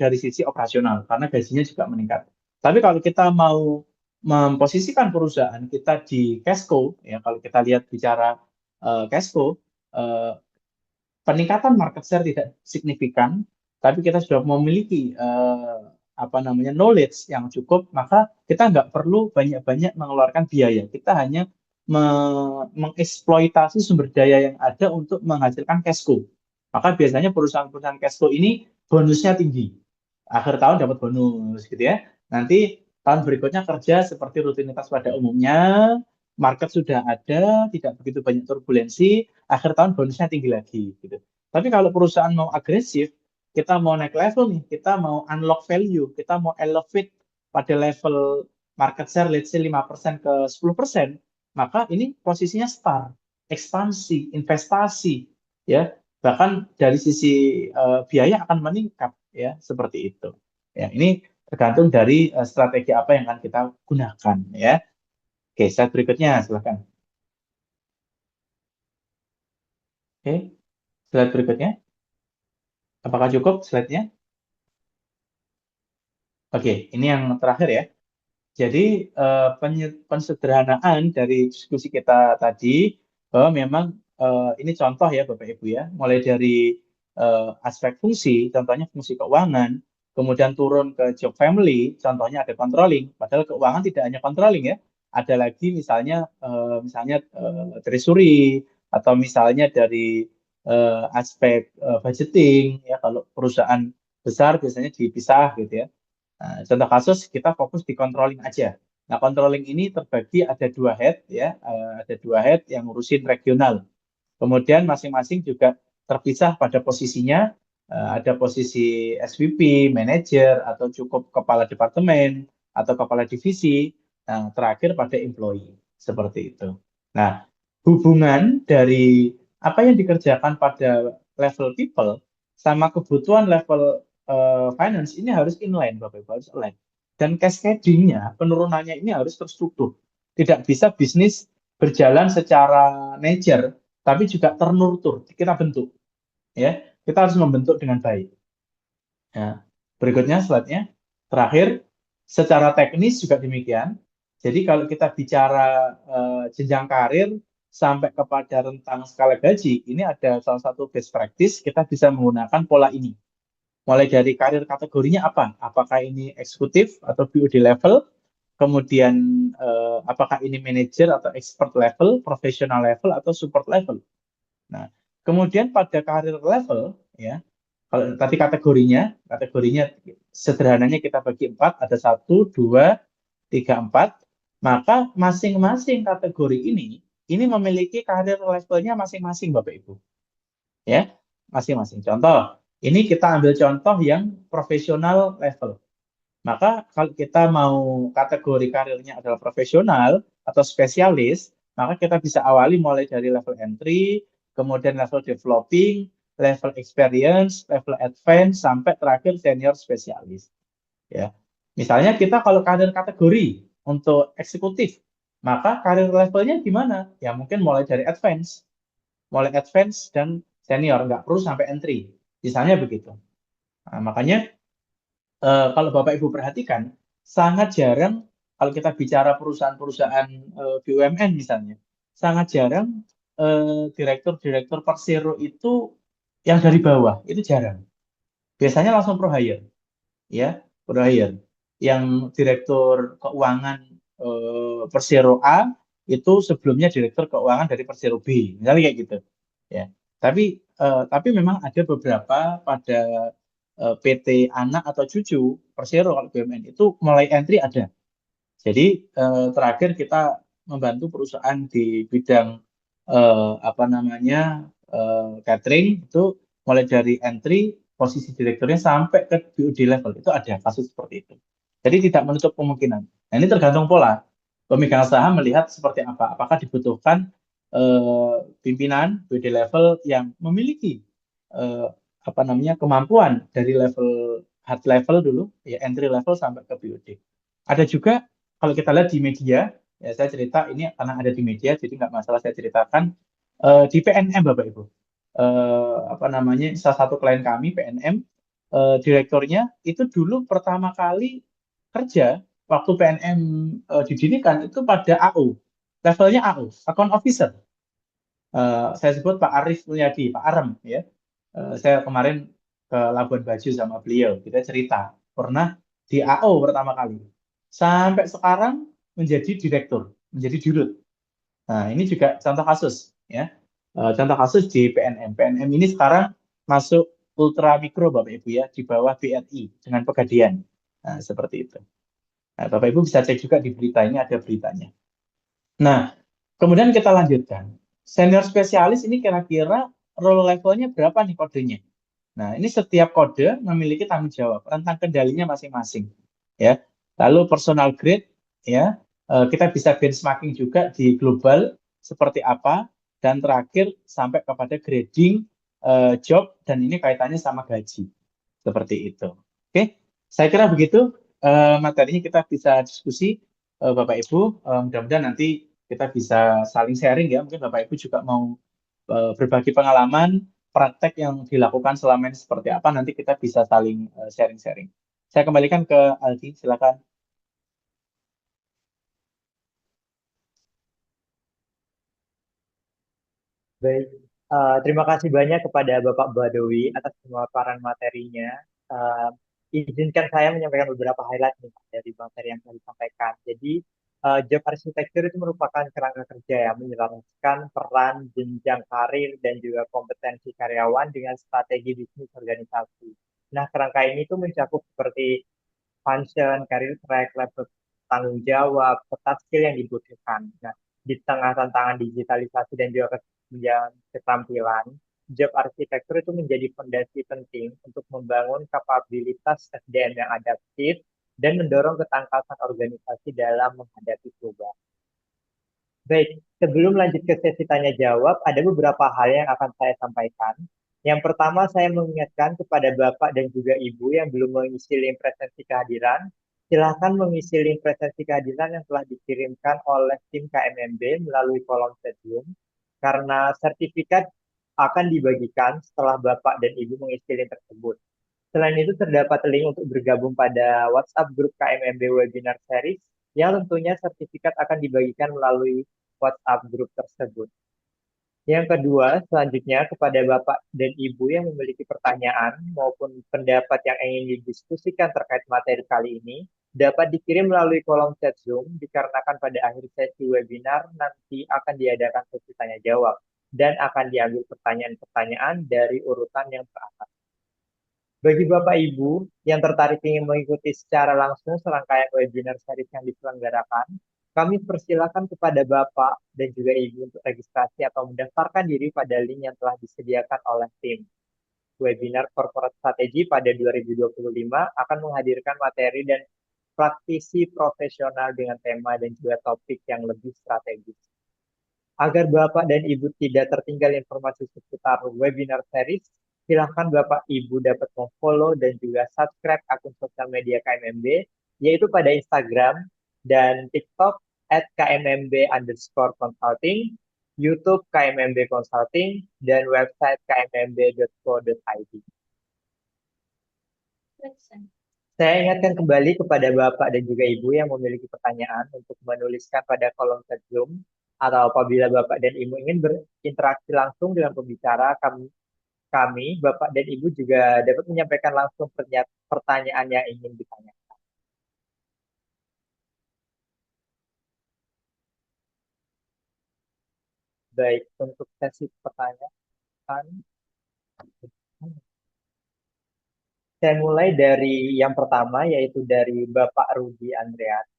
dari sisi operasional karena gajinya juga meningkat. Tapi kalau kita mau memposisikan perusahaan kita di cash cow, ya, kalau kita lihat bicara cash cow, eh, peningkatan market share tidak signifikan, tapi kita sudah memiliki apa namanya knowledge yang cukup, maka kita nggak perlu banyak-banyak mengeluarkan biaya. Kita hanya mengeksploitasi sumber daya yang ada untuk menghasilkan cash flow. Maka biasanya perusahaan-perusahaan cash flow ini bonusnya tinggi. Akhir tahun dapat bonus gitu ya. Nanti tahun berikutnya kerja seperti rutinitas pada umumnya, market sudah ada, tidak begitu banyak turbulensi, akhir tahun bonusnya tinggi lagi gitu. Tapi kalau perusahaan mau agresif, kita mau naik level nih, kita mau unlock value, kita mau elevate pada level market share let's say 5% ke 10%, maka ini posisinya start, ekspansi, investasi, ya. Bahkan dari sisi biaya akan meningkat, ya seperti itu. Ya, ini tergantung dari strategi apa yang akan kita gunakan ya. Oke, slide berikutnya silakan. Oke, slide berikutnya. Apakah cukup slide-nya? Oke, ini yang terakhir ya. Jadi pensederhanaan dari diskusi kita tadi bahwa memang ini contoh ya Bapak Ibu ya, mulai dari aspek fungsi, contohnya fungsi keuangan, kemudian turun ke job family, contohnya ada controlling, padahal keuangan tidak hanya controlling ya, ada lagi misalnya treasury atau misalnya dari aspek budgeting ya, kalau perusahaan besar biasanya dipisah gitu ya. Nah, contoh kasus kita fokus di controlling aja. Nah, controlling ini terbagi ada dua head ya, ada dua head yang ngurusin regional. Kemudian masing-masing juga terpisah pada posisinya, ada posisi SVP, manager, atau cukup kepala departemen atau kepala divisi. Nah, terakhir pada employee seperti itu. Nah, hubungan dari apa yang dikerjakan pada level people sama kebutuhan level finance ini harus inline, Bapak Ibu, harus align. Dan cascading-nya, penurunannya ini harus terstruktur. Tidak bisa bisnis berjalan secara nature, tapi juga ternurtur, kita bentuk. Ya, kita harus membentuk dengan baik. Ya. Berikutnya slide-nya. Terakhir, secara teknis juga demikian. Jadi kalau kita bicara jenjang karir sampai kepada rentang skala gaji, ini ada salah satu best practice, kita bisa menggunakan pola ini. Mulai dari karir kategorinya apa? Apakah ini eksekutif atau BOD level? Kemudian apakah ini manager atau expert level, professional level atau support level? Nah, kemudian pada karir level ya, kalau tadi kategorinya sederhananya kita bagi empat, ada satu, dua, tiga, empat. Maka masing-masing kategori ini memiliki karir levelnya masing-masing, Bapak Ibu. Ya, masing-masing. Contoh, ini kita ambil contoh yang profesional level. Maka kalau kita mau kategori karirnya adalah profesional atau spesialis, maka kita bisa awali mulai dari level entry, kemudian level developing, level experience, level advance, sampai terakhir senior spesialis. Ya, misalnya kita kalau karir kategori untuk eksekutif, maka karir levelnya gimana? Ya mungkin mulai advance dan senior, nggak perlu sampai entry. Misalnya begitu. Nah, makanya kalau Bapak Ibu perhatikan, sangat jarang kalau kita bicara perusahaan-perusahaan BUMN misalnya, sangat jarang direktur-direktur Persero itu yang dari bawah, itu jarang. Biasanya langsung pro hire, ya, pro hire. Yang direktur keuangan Persero A itu sebelumnya direktur keuangan dari Persero B, misalnya kayak gitu. Ya, tapi memang ada beberapa pada PT anak atau cucu Persero kalau BUMN itu mulai entry ada. Jadi terakhir kita membantu perusahaan di bidang apa namanya catering itu mulai dari entry posisi direkturnya sampai ke BOD level itu ada kasus seperti itu. Jadi tidak menutup kemungkinan. Nah, ini tergantung pola. Pemegang saham melihat seperti apa. Apakah dibutuhkan pimpinan BOD level yang memiliki eh, apa namanya kemampuan dari level hard level dulu, ya entry level sampai ke BOD. Ada juga kalau kita lihat di media, ya saya cerita ini karena ada di media, jadi nggak masalah saya ceritakan di PNM Bapak Ibu. Apa namanya salah satu klien kami PNM, direkturnya itu dulu pertama kali kerja waktu PNM didirikan itu pada AU, levelnya AU, account officer. Saya sebut Pak Arif Mulyadi, Pak Arem ya. Saya kemarin ke Labuan Bajo sama beliau, kita cerita pernah di AO pertama kali. Sampai sekarang menjadi direktur, menjadi dirut. Nah, ini juga contoh kasus ya. Contoh kasus di PNM. PNM ini sekarang masuk ultra mikro Bapak Ibu ya, di bawah BRI dengan Pegadaian. Nah, seperti itu. Nah, Bapak Ibu bisa cek juga di berita ini ada beritanya. Nah, kemudian kita lanjutkan. Senior spesialis ini kira-kira role levelnya berapa nih kodenya? Nah, ini setiap kode memiliki tanggung jawab, rentang kendalinya masing-masing. Ya, lalu personal grade, ya, kita bisa benchmarking juga di global seperti apa, dan terakhir sampai kepada grading job dan ini kaitannya sama gaji. Seperti itu. Oke, saya kira begitu materinya kita bisa diskusi Bapak Ibu. Mudah-mudahan nanti kita bisa saling sharing ya. Mungkin Bapak Ibu juga mau berbagi pengalaman praktek yang dilakukan selama ini seperti apa. Nanti kita bisa saling sharing-sharing. Saya kembalikan ke Aldi, silakan. Baik, terima kasih banyak kepada Bapak Badawi atas pemaparan materinya. Eh, Izinkan saya menyampaikan beberapa highlight nih Pak, dari materi yang telah disampaikan. Jadi, job arsitektur itu merupakan kerangka kerja yang menjelaskan peran, jenjang karir, dan juga kompetensi karyawan dengan strategi bisnis organisasi. Nah, kerangka ini tuh mencakup seperti function, career track, level tanggung jawab, serta skill yang dibutuhkan. Nah, di tengah tantangan digitalisasi dan juga kesenjangan keterampilan, job arsitektur itu menjadi fondasi penting untuk membangun kapabilitas SDM yang adaptif dan mendorong ketangkasan organisasi dalam menghadapi perubahan. Baik, sebelum lanjut ke sesi tanya jawab, ada beberapa hal yang akan saya sampaikan. Yang pertama, saya mengingatkan kepada Bapak dan juga Ibu yang belum mengisi link presensi kehadiran, silakan mengisi link presensi kehadiran yang telah dikirimkan oleh tim KMMB melalui kolom chat Zoom, karena sertifikat akan dibagikan setelah Bapak dan Ibu mengisi link tersebut. Selain itu, terdapat link untuk bergabung pada WhatsApp grup KMMB Webinar Series yang tentunya sertifikat akan dibagikan melalui WhatsApp grup tersebut. Yang kedua, selanjutnya kepada Bapak dan Ibu yang memiliki pertanyaan maupun pendapat yang ingin didiskusikan terkait materi kali ini, dapat dikirim melalui kolom chat Zoom dikarenakan pada akhir sesi webinar nanti akan diadakan sesi tanya jawab dan akan diambil pertanyaan-pertanyaan dari urutan yang teratas. Bagi Bapak Ibu yang tertarik ingin mengikuti secara langsung serangkaian webinar series yang diselenggarakan, kami persilakan kepada Bapak dan juga Ibu untuk registrasi atau mendaftarkan diri pada link yang telah disediakan oleh tim. Webinar Corporate Strategy pada 2025 akan menghadirkan materi dan praktisi profesional dengan tema dan juga topik yang lebih strategis. Agar Bapak dan Ibu tidak tertinggal informasi seputar webinar series, silahkan Bapak Ibu dapat memfollow dan juga subscribe akun sosial media KMMB, yaitu pada Instagram dan TikTok @kmmb_consulting, YouTube KMMB Consulting, dan website kmmb.co.id. Saya ingatkan kembali kepada Bapak dan juga Ibu yang memiliki pertanyaan untuk menuliskan pada kolom chat Zoom, atau apabila Bapak dan Ibu ingin berinteraksi langsung dengan pembicara, kami, Bapak dan Ibu juga dapat menyampaikan langsung pertanyaan yang ingin ditanyakan. Baik, untuk sesi pertanyaan, saya mulai dari yang pertama, yaitu dari Bapak Rudi Andreas.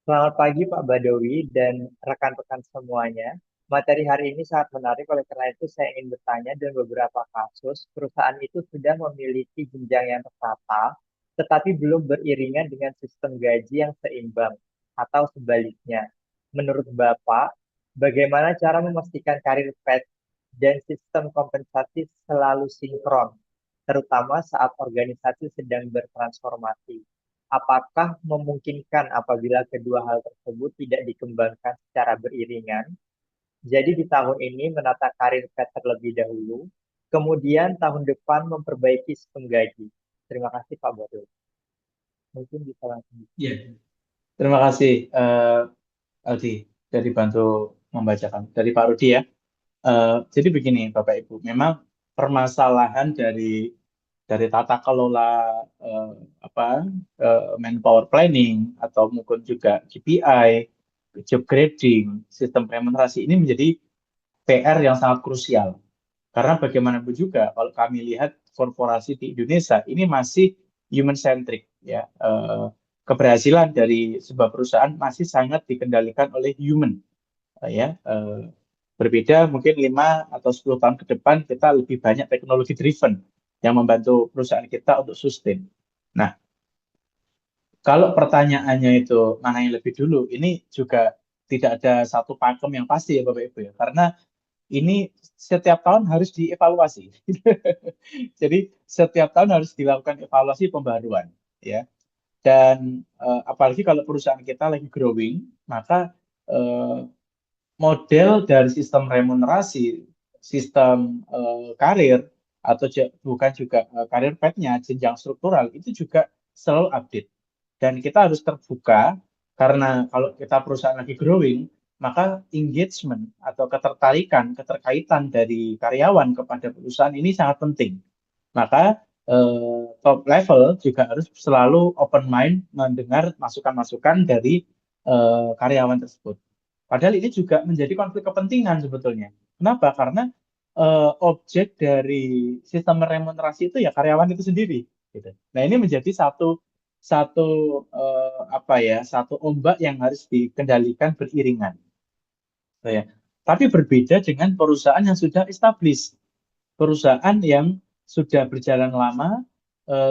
Selamat pagi Pak Badawi dan rekan-rekan semuanya. Materi hari ini sangat menarik, oleh karena itu saya ingin bertanya dan beberapa kasus perusahaan itu sudah memiliki jenjang yang tertata, tetapi belum beriringan dengan sistem gaji yang seimbang atau sebaliknya. Menurut Bapak, bagaimana cara memastikan karir path dan sistem kompensasi selalu sinkron, terutama saat organisasi sedang bertransformasi? Apakah memungkinkan apabila kedua hal tersebut tidak dikembangkan secara beriringan? Jadi di tahun ini menata karir pet terlebih dahulu, kemudian tahun depan memperbaiki sistem gaji. Terima kasih Pak Bodo. Mungkin bisa langsung. Ya, terima kasih Aldi dari bantu membacakan dari Pak Rudi ya. Jadi begini Bapak Ibu, memang permasalahan dari tata kelola eh, apa manpower planning atau mungkin juga KPI, job grading, sistem remunerasi ini menjadi PR yang sangat krusial. Karena bagaimanapun juga kalau kami lihat korporasi di Indonesia ini masih human centric ya. Keberhasilan dari sebuah perusahaan masih sangat dikendalikan oleh human ya. Berbeda mungkin 5 atau 10 tahun ke depan kita lebih banyak teknologi driven yang membantu perusahaan kita untuk sustain. Nah, kalau pertanyaannya itu mana yang lebih dulu, ini juga tidak ada satu pakem yang pasti ya Bapak Ibu ya. Karena ini setiap tahun harus dievaluasi. Jadi setiap tahun harus dilakukan evaluasi pembaruan, ya. Dan apalagi kalau perusahaan kita lagi growing, maka eh, model dari sistem remunerasi, sistem karir, atau bukan juga karir path-nya, jenjang struktural, itu juga selalu update. Dan kita harus terbuka, karena kalau kita perusahaan lagi growing, maka engagement atau ketertarikan, keterkaitan dari karyawan kepada perusahaan ini sangat penting. Maka top level juga harus selalu open mind mendengar masukan-masukan dari karyawan tersebut. Padahal ini juga menjadi konflik kepentingan sebetulnya. Kenapa? Karena objek dari sistem remunerasi itu ya karyawan itu sendiri. Gitu. Nah, ini menjadi satu satu apa ya, satu ombak yang harus dikendalikan beriringan. Gitu ya. Tapi berbeda dengan perusahaan yang sudah established, perusahaan yang sudah berjalan lama,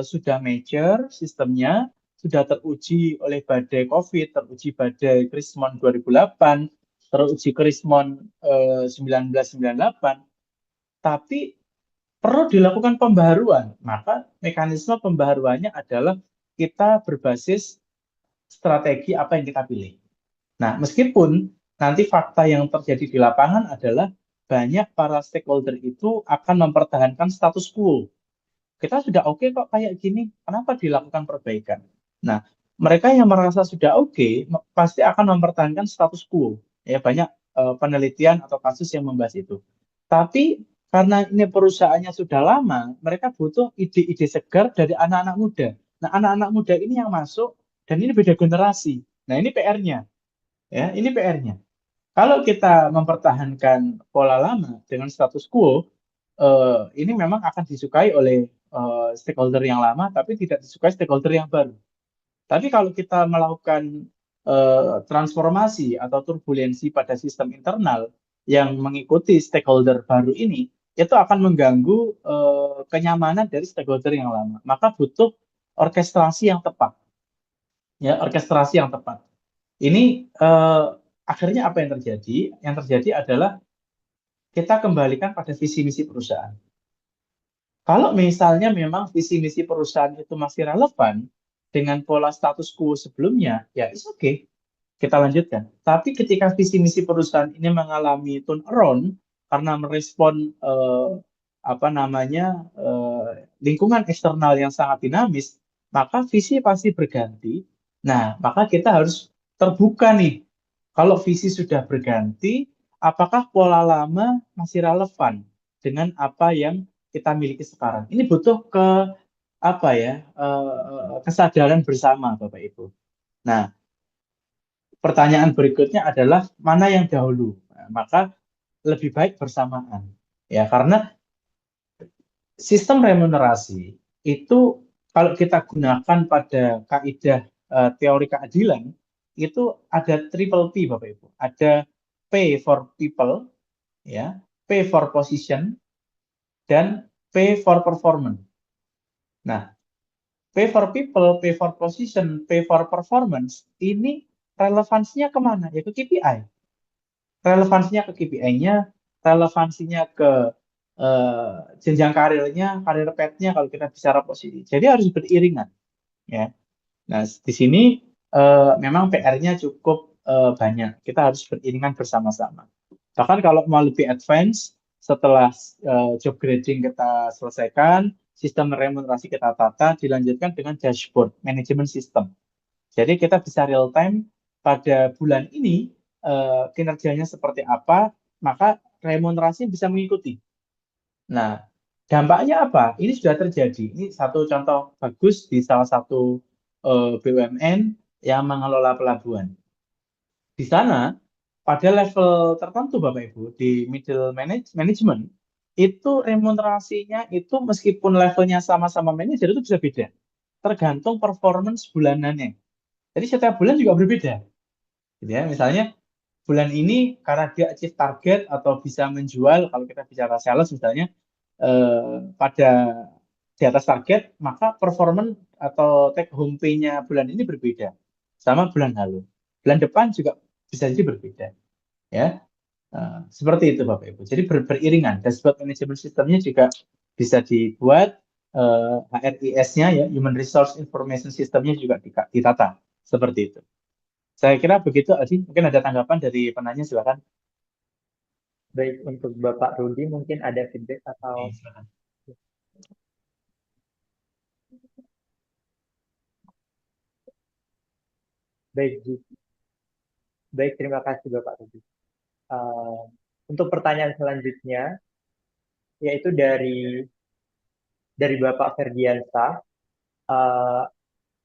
sudah mature sistemnya, sudah teruji oleh badai COVID, teruji badai Krismon 2008, teruji Krismon 1998, tapi perlu dilakukan pembaharuan. Maka mekanisme pembaharuannya adalah kita berbasis strategi apa yang kita pilih. Nah, meskipun nanti fakta yang terjadi di lapangan adalah banyak para stakeholder itu akan mempertahankan status quo. Kita sudah oke kok kayak gini, kenapa dilakukan perbaikan? Nah, mereka yang merasa sudah oke pasti akan mempertahankan status quo. Ya, banyak penelitian atau kasus yang membahas itu. Tapi karena ini perusahaannya sudah lama, mereka butuh ide-ide segar dari anak-anak muda. Nah, anak-anak muda ini yang masuk dan ini beda generasi. Nah, ini PR-nya. Ya, ini PR-nya. Kalau kita mempertahankan pola lama dengan status quo, ini memang akan disukai oleh stakeholder yang lama, tapi tidak disukai stakeholder yang baru. Tapi kalau kita melakukan transformasi atau turbulensi pada sistem internal yang mengikuti stakeholder baru ini, itu akan mengganggu kenyamanan dari stakeholder yang lama. Maka butuh orkestrasi yang tepat, ya, orkestrasi yang tepat. Ini akhirnya apa yang terjadi? Yang terjadi adalah kita kembalikan pada visi misi perusahaan. Kalau misalnya memang visi misi perusahaan itu masih relevan dengan pola status quo sebelumnya, ya it's okay, kita lanjutkan. Tapi ketika visi misi perusahaan ini mengalami turnaround karena merespon apa namanya lingkungan eksternal yang sangat dinamis, maka visi pasti berganti. Nah, maka kita harus terbuka nih. Kalau visi sudah berganti, apakah pola lama masih relevan dengan apa yang kita miliki sekarang? Ini butuh ke apa ya, kesadaran bersama, Bapak Ibu. Nah, pertanyaan berikutnya adalah mana yang dahulu? Nah, maka lebih baik bersamaan, ya, karena sistem remunerasi itu kalau kita gunakan pada kaidah teori keadilan itu ada triple P, Bapak Ibu. Ada P for people, ya, P for position, dan P for performance. Nah, P for people, P for position, P for performance ini relevansinya kemana? Ya ke KPI. Relevansinya ke KPI-nya, relevansinya ke jenjang karirnya, karir path-nya kalau kita bicara posisi. Jadi harus beriringan, ya. Nah, di sini memang PR-nya cukup banyak. Kita harus beriringan bersama-sama. Bahkan kalau mau lebih advance, setelah job grading kita selesaikan, sistem remunerasi kita tata, dilanjutkan dengan dashboard manajemen sistem. Jadi kita bisa real time pada bulan ini kinerjanya seperti apa, maka remunerasi bisa mengikuti. Nah, dampaknya apa? Ini sudah terjadi. Ini satu contoh bagus di salah satu BUMN yang mengelola pelabuhan. Di sana, pada level tertentu, Bapak Ibu, di middle management, itu remunerasinya itu meskipun levelnya sama-sama manajer itu bisa beda. Tergantung performance bulanannya. Jadi setiap bulan juga berbeda. Gitu ya. Misalnya bulan ini karena dia achieve target atau bisa menjual, kalau kita bicara sales misalnya, pada di atas target, maka performance atau take home pay-nya bulan ini berbeda sama bulan lalu. Bulan depan juga bisa jadi berbeda, ya. Seperti itu Bapak Ibu. Jadi beriringan. Dashboard management sistemnya juga bisa dibuat, HRIS-nya ya, Human Resource Information Systemnya juga ditata seperti itu. Saya kira begitu, Aldi. Mungkin ada tanggapan dari penanya, silakan. Baik, untuk Bapak Rudi mungkin ada feedback atau Oke, silakan. baik, baik, terima kasih Bapak Rudi. Eh, untuk pertanyaan selanjutnya, yaitu dari Bapak Ferdiansa, eh,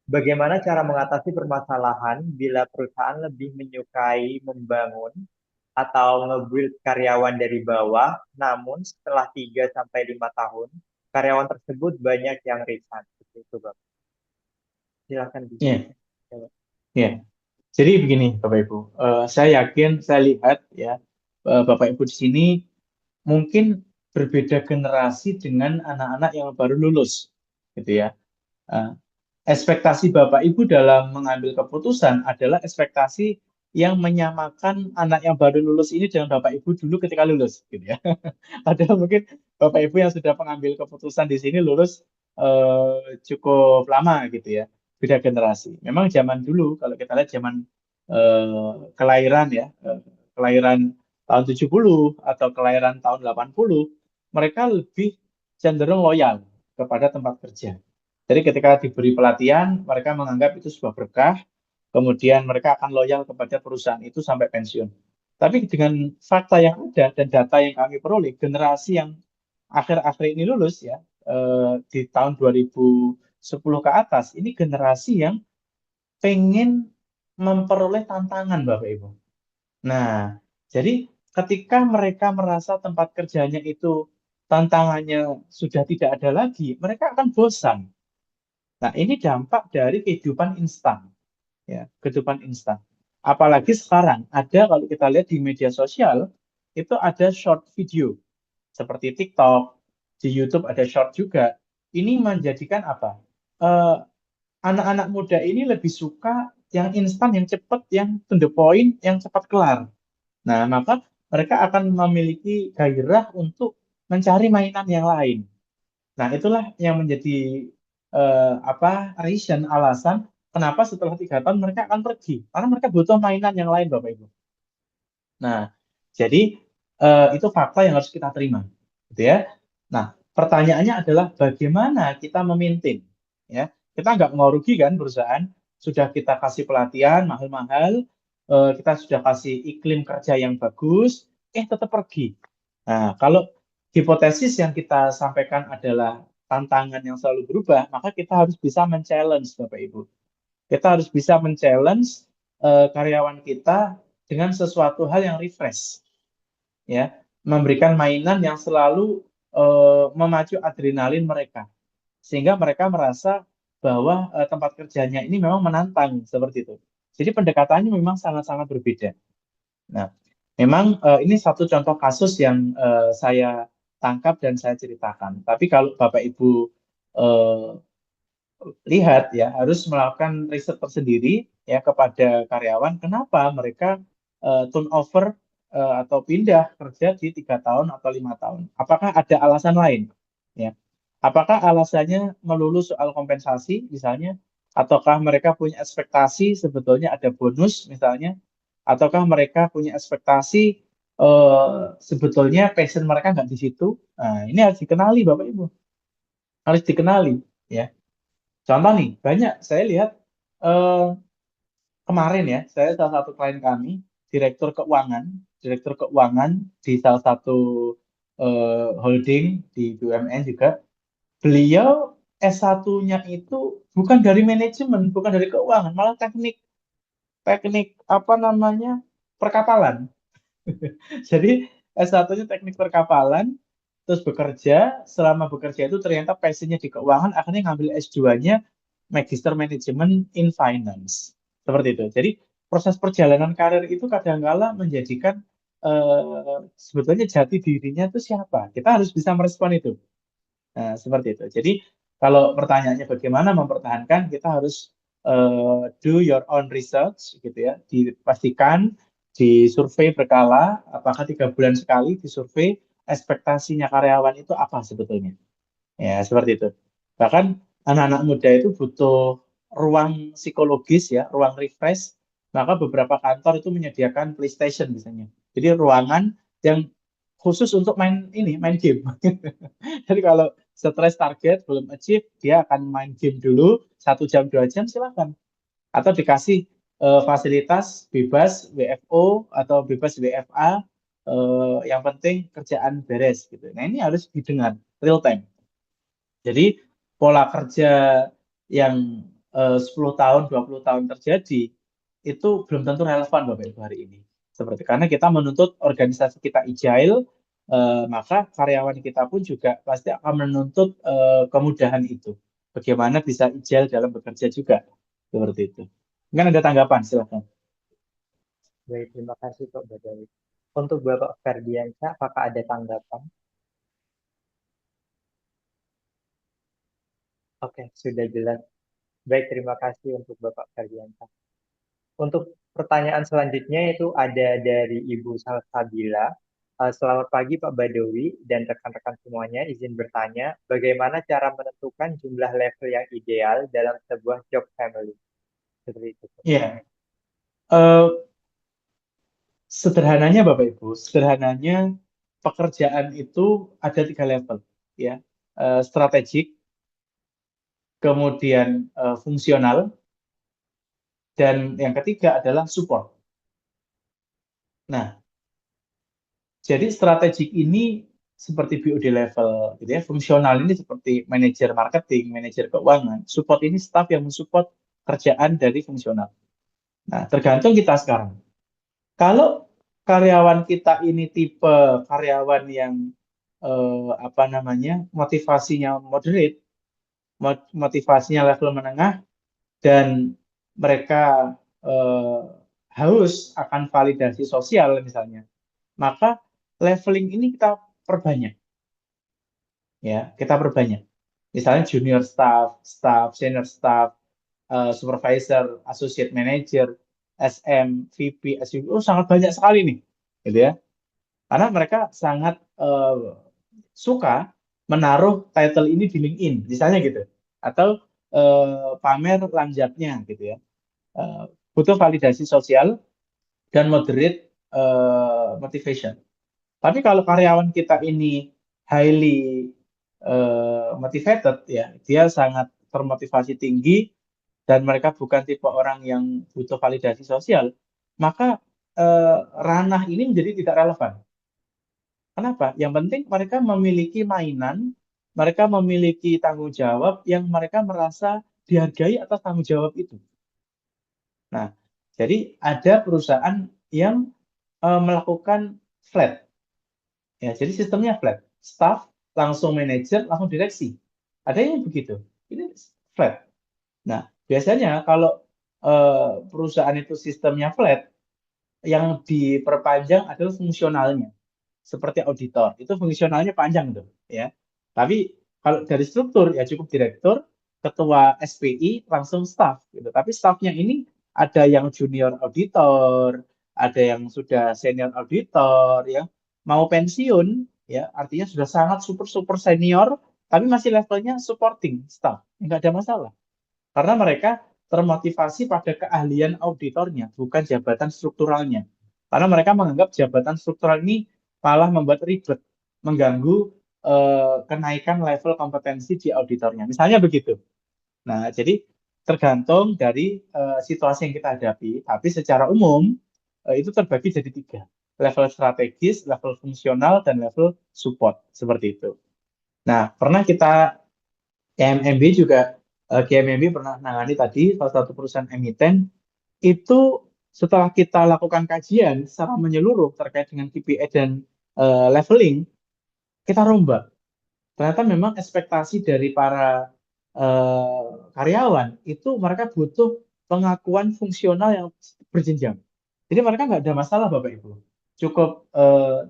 bagaimana cara mengatasi permasalahan bila perusahaan lebih menyukai membangun atau nge-build karyawan dari bawah, namun setelah 3 sampai 5 tahun, karyawan tersebut banyak yang resign. Seperti itu, Bapak. Silakan Iya, dijawab. iya. Jadi begini, Bapak Ibu. Saya yakin, saya lihat ya, Bapak Ibu di sini mungkin berbeda generasi dengan anak-anak yang baru lulus, gitu ya. Eh, Ekspektasi Bapak Ibu dalam mengambil keputusan adalah ekspektasi yang menyamakan anak yang baru lulus ini dengan Bapak Ibu dulu ketika lulus, gitu ya. Padahal mungkin Bapak Ibu yang sudah mengambil keputusan di sini lulus cukup lama, gitu ya. Beda generasi. Memang zaman dulu, kalau kita lihat zaman kelahiran ya, kelahiran tahun 70 atau kelahiran tahun 80, mereka lebih cenderung loyal kepada tempat kerja. Jadi ketika diberi pelatihan, mereka menganggap itu sebuah berkah, kemudian mereka akan loyal kepada perusahaan itu sampai pensiun. Tapi dengan fakta yang ada dan data yang kami peroleh, generasi yang akhir-akhir ini lulus ya, di tahun 2010 ke atas, ini generasi yang pengen memperoleh tantangan, Bapak Ibu. Nah, jadi ketika mereka merasa tempat kerjanya itu tantangannya sudah tidak ada lagi, mereka akan bosan. Nah, ini dampak dari kehidupan instan, ya, kehidupan instan. Apalagi sekarang ada, kalau kita lihat di media sosial, itu ada short video seperti TikTok, di YouTube ada short juga. Ini menjadikan apa? Eh, Anak-anak muda ini lebih suka yang instan, yang cepat, yang to the point, yang cepat kelar. Nah, maka mereka akan memiliki gairah untuk mencari mainan yang lain. Nah, itulah yang menjadi apa, reason, alasan kenapa setelah 3 tahun mereka akan pergi. Karena mereka butuh mainan yang lain, Bapak Ibu. Nah, jadi itu fakta yang harus kita terima, gitu ya. Nah, pertanyaannya adalah bagaimana kita memaintain, ya. Kita nggak mau rugi kan perusahaan, sudah kita kasih pelatihan mahal-mahal, kita sudah kasih iklim kerja yang bagus, tetap pergi. Nah, kalau hipotesis yang kita sampaikan adalah tantangan yang selalu berubah, maka kita harus bisa men-challenge, Bapak Ibu. Kita harus bisa men-challenge karyawan kita dengan sesuatu hal yang refresh, ya, memberikan mainan yang selalu memacu adrenalin mereka, sehingga mereka merasa bahwa tempat kerjanya ini memang menantang seperti itu. Jadi pendekatannya memang sangat-sangat berbeda. Nah, memang ini satu contoh kasus yang saya tangkap dan saya ceritakan. Tapi kalau Bapak Ibu eh, lihat ya, harus melakukan riset tersendiri ya kepada karyawan kenapa mereka turnover atau pindah kerja di 3 tahun atau 5 tahun. Apakah ada alasan lain? Ya, apakah alasannya melulu soal kompensasi misalnya, ataukah mereka punya ekspektasi sebetulnya ada bonus misalnya, ataukah mereka punya ekspektasi sebetulnya passion mereka nggak di situ? Nah, ini harus dikenali Bapak Ibu, harus dikenali ya. Contoh nih, banyak saya lihat eh, kemarin ya, saya salah satu klien kami, direktur keuangan, direktur keuangan di salah satu holding di BUMN juga, beliau S1-nya itu bukan dari manajemen, bukan dari keuangan, malah teknik teknik apa namanya, perkapalan. Jadi S1-nya teknik perkapalan, terus bekerja, selama bekerja itu ternyata passionnya di keuangan, akhirnya ngambil S2-nya Magister Management in Finance. Seperti itu. Jadi proses perjalanan karir itu kadangkala menjadikan sebetulnya jati dirinya itu siapa. Kita harus bisa merespon itu. Nah, seperti itu. Jadi kalau pertanyaannya bagaimana mempertahankan, kita harus do your own research gitu ya. Dipastikan disurvei berkala, apakah 3 bulan sekali disurvei ekspektasinya karyawan itu apa sebetulnya. Ya, seperti itu. Bahkan anak-anak muda itu butuh ruang psikologis ya, ruang refresh. Maka beberapa kantor itu menyediakan PlayStation misalnya. Jadi ruangan yang khusus untuk main game. Jadi kalau stres target belum achieve, dia akan main game dulu 1 jam 2 jam silakan. Atau dikasih fasilitas bebas WFO atau bebas WFA, yang penting kerjaan beres gitu. Nah ini harus didengar real time. Jadi pola kerja yang 10 tahun, 20 tahun terjadi itu belum tentu relevan Bapak Ibu hari ini. Seperti karena kita menuntut organisasi kita agile, maka karyawan kita pun juga pasti akan menuntut kemudahan itu. Bagaimana bisa agile dalam bekerja juga. Seperti itu. Mungkin ada tanggapan, silakan. Baik, terima kasih Pak Badawi. Untuk Bapak Ferdiansyah, apakah ada tanggapan? Oke, sudah jelas. Baik, terima kasih untuk Bapak Ferdiansyah. Untuk pertanyaan selanjutnya itu ada dari Ibu Salsabila. Selamat pagi Pak Badawi dan rekan-rekan semuanya. Izin bertanya, bagaimana cara menentukan jumlah level yang ideal dalam sebuah job family? Seperti itu. Iya, eh, sederhananya Bapak Ibu, sederhananya pekerjaan itu ada 3 level, ya. Strategik, kemudian fungsional, dan yang ketiga adalah support. Nah, jadi strategik ini seperti BOD level, gitu ya. Fungsional ini seperti manajer marketing, manajer keuangan. Support ini staff yang mensupport kerjaan dari fungsional. Nah, tergantung kita sekarang. Kalau karyawan kita ini tipe karyawan yang apa namanya, motivasinya moderate, motivasinya level menengah, dan mereka eh, haus akan validasi sosial misalnya, maka leveling ini kita perbanyak, ya, kita perbanyak. Misalnya junior staff, staff, senior staff, supervisor, associate manager, SM, VP, SVP, oh sangat banyak sekali nih, gitu ya. Karena mereka sangat suka menaruh title ini di LinkedIn, misalnya gitu, atau pamer lanjatnya, gitu ya. Eh, butuh validasi sosial dan moderate motivation. Tapi kalau karyawan kita ini highly motivated, ya, dia sangat termotivasi tinggi dan mereka bukan tipe orang yang butuh validasi sosial, maka ranah ini menjadi tidak relevan. Kenapa? Yang penting mereka memiliki mainan, mereka memiliki tanggung jawab yang mereka merasa dihargai atas tanggung jawab itu. Nah, jadi ada perusahaan yang melakukan flat. Ya, jadi sistemnya flat. Staff langsung manajer, langsung direksi. Ada yang begitu. Ini flat. Nah, biasanya kalau perusahaan itu sistemnya flat, yang diperpanjang adalah fungsionalnya. Seperti auditor, itu fungsionalnya panjang tuh, ya. Tapi kalau dari struktur ya cukup direktur, ketua SPI, langsung staff gitu. Tapi staffnya ini ada yang junior auditor, ada yang sudah senior auditor, ya, mau pensiun, ya, artinya sudah sangat super super senior, tapi masih levelnya supporting staff, nggak ada masalah. Karena mereka termotivasi pada keahlian auditornya, bukan jabatan strukturalnya. Karena mereka menganggap jabatan struktural ini malah membuat ribet, mengganggu kenaikan level kompetensi di auditornya. Misalnya begitu. Nah, jadi tergantung dari situasi yang kita hadapi. Tapi secara umum itu terbagi jadi 3. Level strategis, level fungsional, dan level support. Seperti itu. Nah, pernah kita KMMB juga, KMMB pernah nangani tadi salah satu perusahaan emiten itu, setelah kita lakukan kajian secara menyeluruh terkait dengan KPI dan leveling, kita rombak. Ternyata memang ekspektasi dari para karyawan itu mereka butuh pengakuan fungsional yang berjenjang. Jadi mereka nggak ada masalah Bapak Ibu. Cukup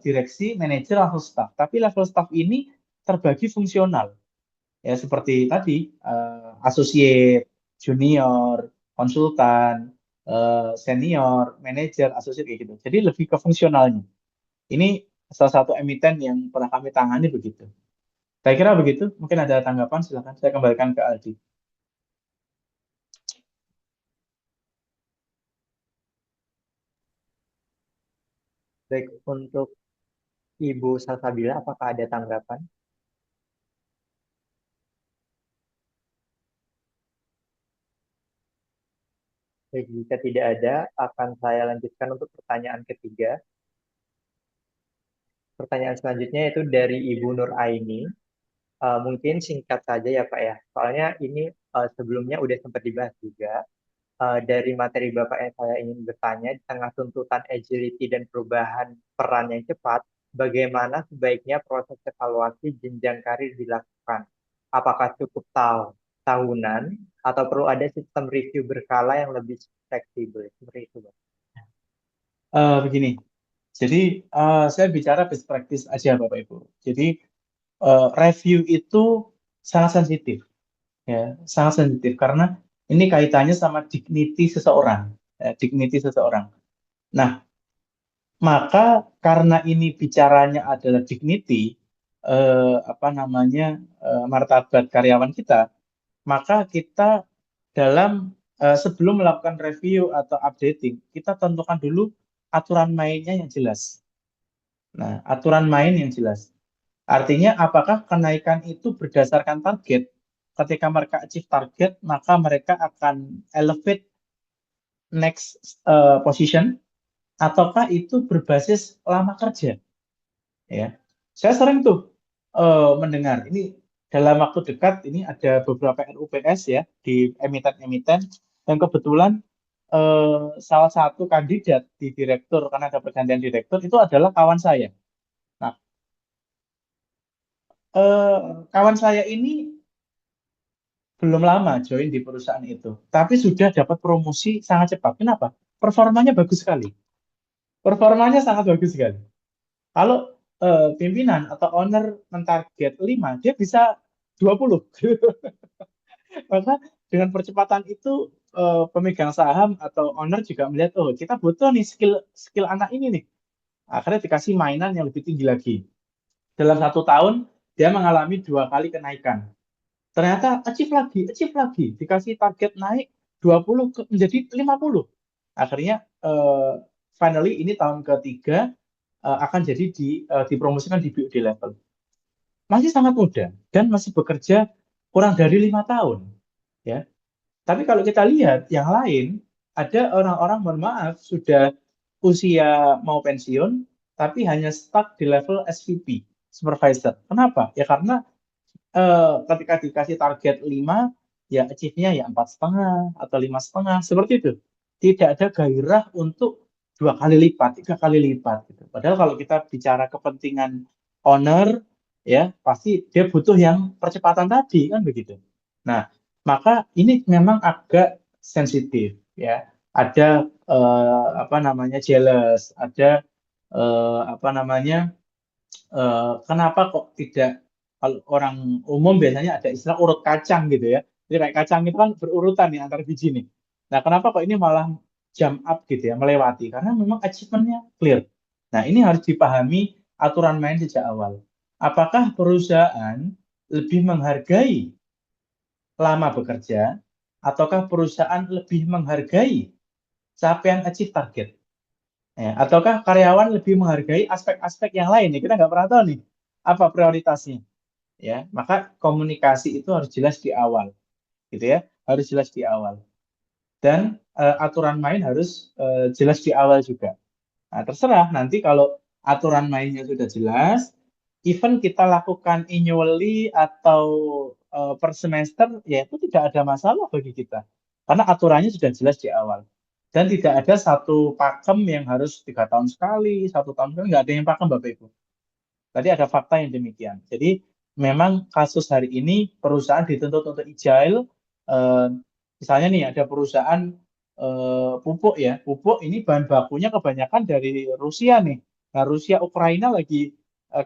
direksi, manajer, atau staff. Tapi level staff ini terbagi fungsional. Ya seperti tadi, associate, junior, konsultan, senior, manager, associate kayak gitu. Jadi lebih ke fungsionalnya. Ini salah satu emiten yang pernah kami tangani begitu. Saya kira begitu. Mungkin ada tanggapan, silakan saya kembalikan ke Aldi. Baik, untuk Ibu Salsabila, apakah ada tanggapan? Baik, jika tidak ada, akan saya lanjutkan untuk pertanyaan ketiga. Pertanyaan selanjutnya itu dari Ibu Nur Aini. Mungkin singkat saja ya Pak ya, soalnya ini sebelumnya udah sempat dibahas juga. Dari materi Bapak yang saya ingin bertanya, di tengah tuntutan agility dan perubahan peran yang cepat, bagaimana sebaiknya proses evaluasi jenjang karir dilakukan? Apakah cukup tahunan atau perlu ada sistem review berkala yang lebih fleksibel? Seperti itu, Pak. Begini, jadi saya bicara best practice aja Bapak Ibu. Jadi review itu sangat sensitif, ya, sangat sensitif karena ini kaitannya sama dignity seseorang, dignity seseorang. Nah, maka karena ini bicaranya adalah dignity, apa namanya, martabat karyawan kita, maka kita dalam sebelum melakukan review atau updating, kita tentukan dulu aturan mainnya yang jelas. Nah, aturan main yang jelas. Artinya apakah kenaikan itu berdasarkan target? Ketika mereka achieve target, maka mereka akan elevate next position, ataukah itu berbasis lama kerja? Ya, saya sering tuh mendengar ini dalam waktu dekat ini ada beberapa RUPS ya di emiten-emiten yang kebetulan salah satu kandidat di direktur karena ada pergantian direktur itu adalah kawan saya. Nah, eh, kawan saya ini belum lama join di perusahaan itu, tapi sudah dapat promosi sangat cepat. Kenapa? Performanya bagus sekali. Performanya sangat bagus sekali. Kalau pimpinan atau owner mentarget 5, dia bisa 20. Maka dengan percepatan itu pemegang saham atau owner juga melihat, oh kita butuh nih skill skill anak ini nih. Akhirnya dikasih mainan yang lebih tinggi lagi. Dalam 1 tahun dia mengalami 2 kali kenaikan. Ternyata achieve lagi, dikasih target naik 20 menjadi 50. Akhirnya finally ini tahun ketiga akan jadi dipromosikan di BUD level. Masih sangat muda dan masih bekerja kurang dari 5 tahun. Ya, tapi kalau kita lihat yang lain, ada orang-orang, mohon maaf, sudah usia mau pensiun, tapi hanya stuck di level SVP, supervisor. Kenapa? Ya karena ketika dikasih target 5, ya achieve-nya ya 4,5 atau 5,5, seperti itu. Tidak ada gairah untuk 2 kali lipat, 3 kali lipat. Gitu. Padahal kalau kita bicara kepentingan owner, ya pasti dia butuh yang percepatan tadi, kan begitu. Nah, maka ini memang agak sensitif, ya. Ada apa namanya jealous, ada apa namanya kenapa kok tidak, kalau orang umum biasanya ada istilah urut kacang gitu ya. Jadi kayak kacang itu kan berurutan nih antar biji nih. Nah, kenapa kok ini malah jump up gitu ya, melewati? Karena memang achievementnya clear. Nah, ini harus dipahami aturan main sejak awal. Apakah perusahaan lebih menghargai lama bekerja, ataukah perusahaan lebih menghargai capaian achieve target? Ya, ataukah karyawan lebih menghargai aspek-aspek yang lain? Ya, kita nggak pernah tahu nih apa prioritasnya. Ya, maka komunikasi itu harus jelas di awal, gitu ya, harus jelas di awal. Dan aturan main harus jelas di awal juga. Nah, terserah nanti kalau aturan mainnya sudah jelas, even kita lakukan annually atau per semester, ya itu tidak ada masalah bagi kita. Karena aturannya sudah jelas di awal. Dan tidak ada satu pakem yang harus 3 tahun sekali, 1 tahun sekali, nggak ada yang pakem Bapak Ibu. Tadi ada fakta yang demikian. Jadi memang kasus hari ini perusahaan dituntut untuk agile. Eh, Misalnya nih ada perusahaan pupuk ya, pupuk ini bahan bakunya kebanyakan dari Rusia nih. Nah, Rusia Ukraina lagi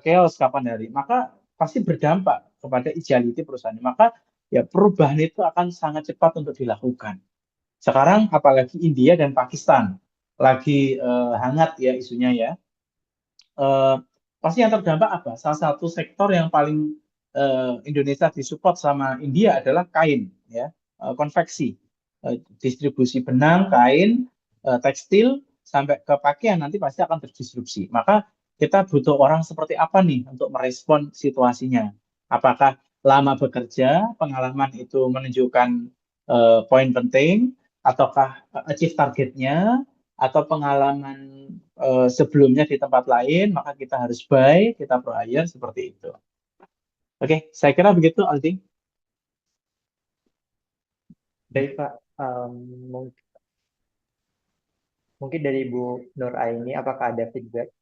chaos kapan hari, maka pasti berdampak kepada agility perusahaan. Maka ya perubahan itu akan sangat cepat untuk dilakukan. Sekarang apalagi India dan Pakistan lagi hangat ya isunya ya. eh, Pasti yang terdampak apa? Salah satu sektor yang paling Indonesia disupport sama India adalah kain, ya, konveksi. Distribusi benang, kain, tekstil sampai ke pakaian nanti pasti akan terdisrupsi. Maka kita butuh orang seperti apa nih untuk merespon situasinya? Apakah lama bekerja, pengalaman itu menunjukkan poin penting, ataukah achieve targetnya, atau pengalaman sebelumnya di tempat lain, maka kita harus buy, kita pro hire seperti itu. Oke, saya kira begitu, Aldi. Baik, Pak. Mungkin dari Bu Nur Aini, apakah ada feedback?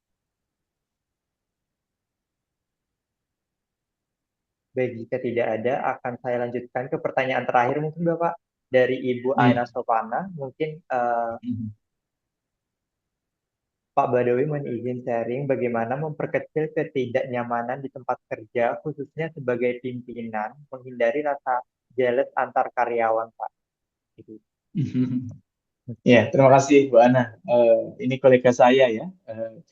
Baik, jika tidak ada, akan saya lanjutkan ke pertanyaan terakhir mungkin Bapak. Dari Ibu Iya. Aina Sopana, mungkin Pak Badawi mohon izin sharing bagaimana memperkecil ketidaknyamanan di tempat kerja, khususnya sebagai pimpinan, menghindari rasa jealous antar karyawan, Pak. Gitu. Ya, terima kasih Bu Ana. Ini kolega saya ya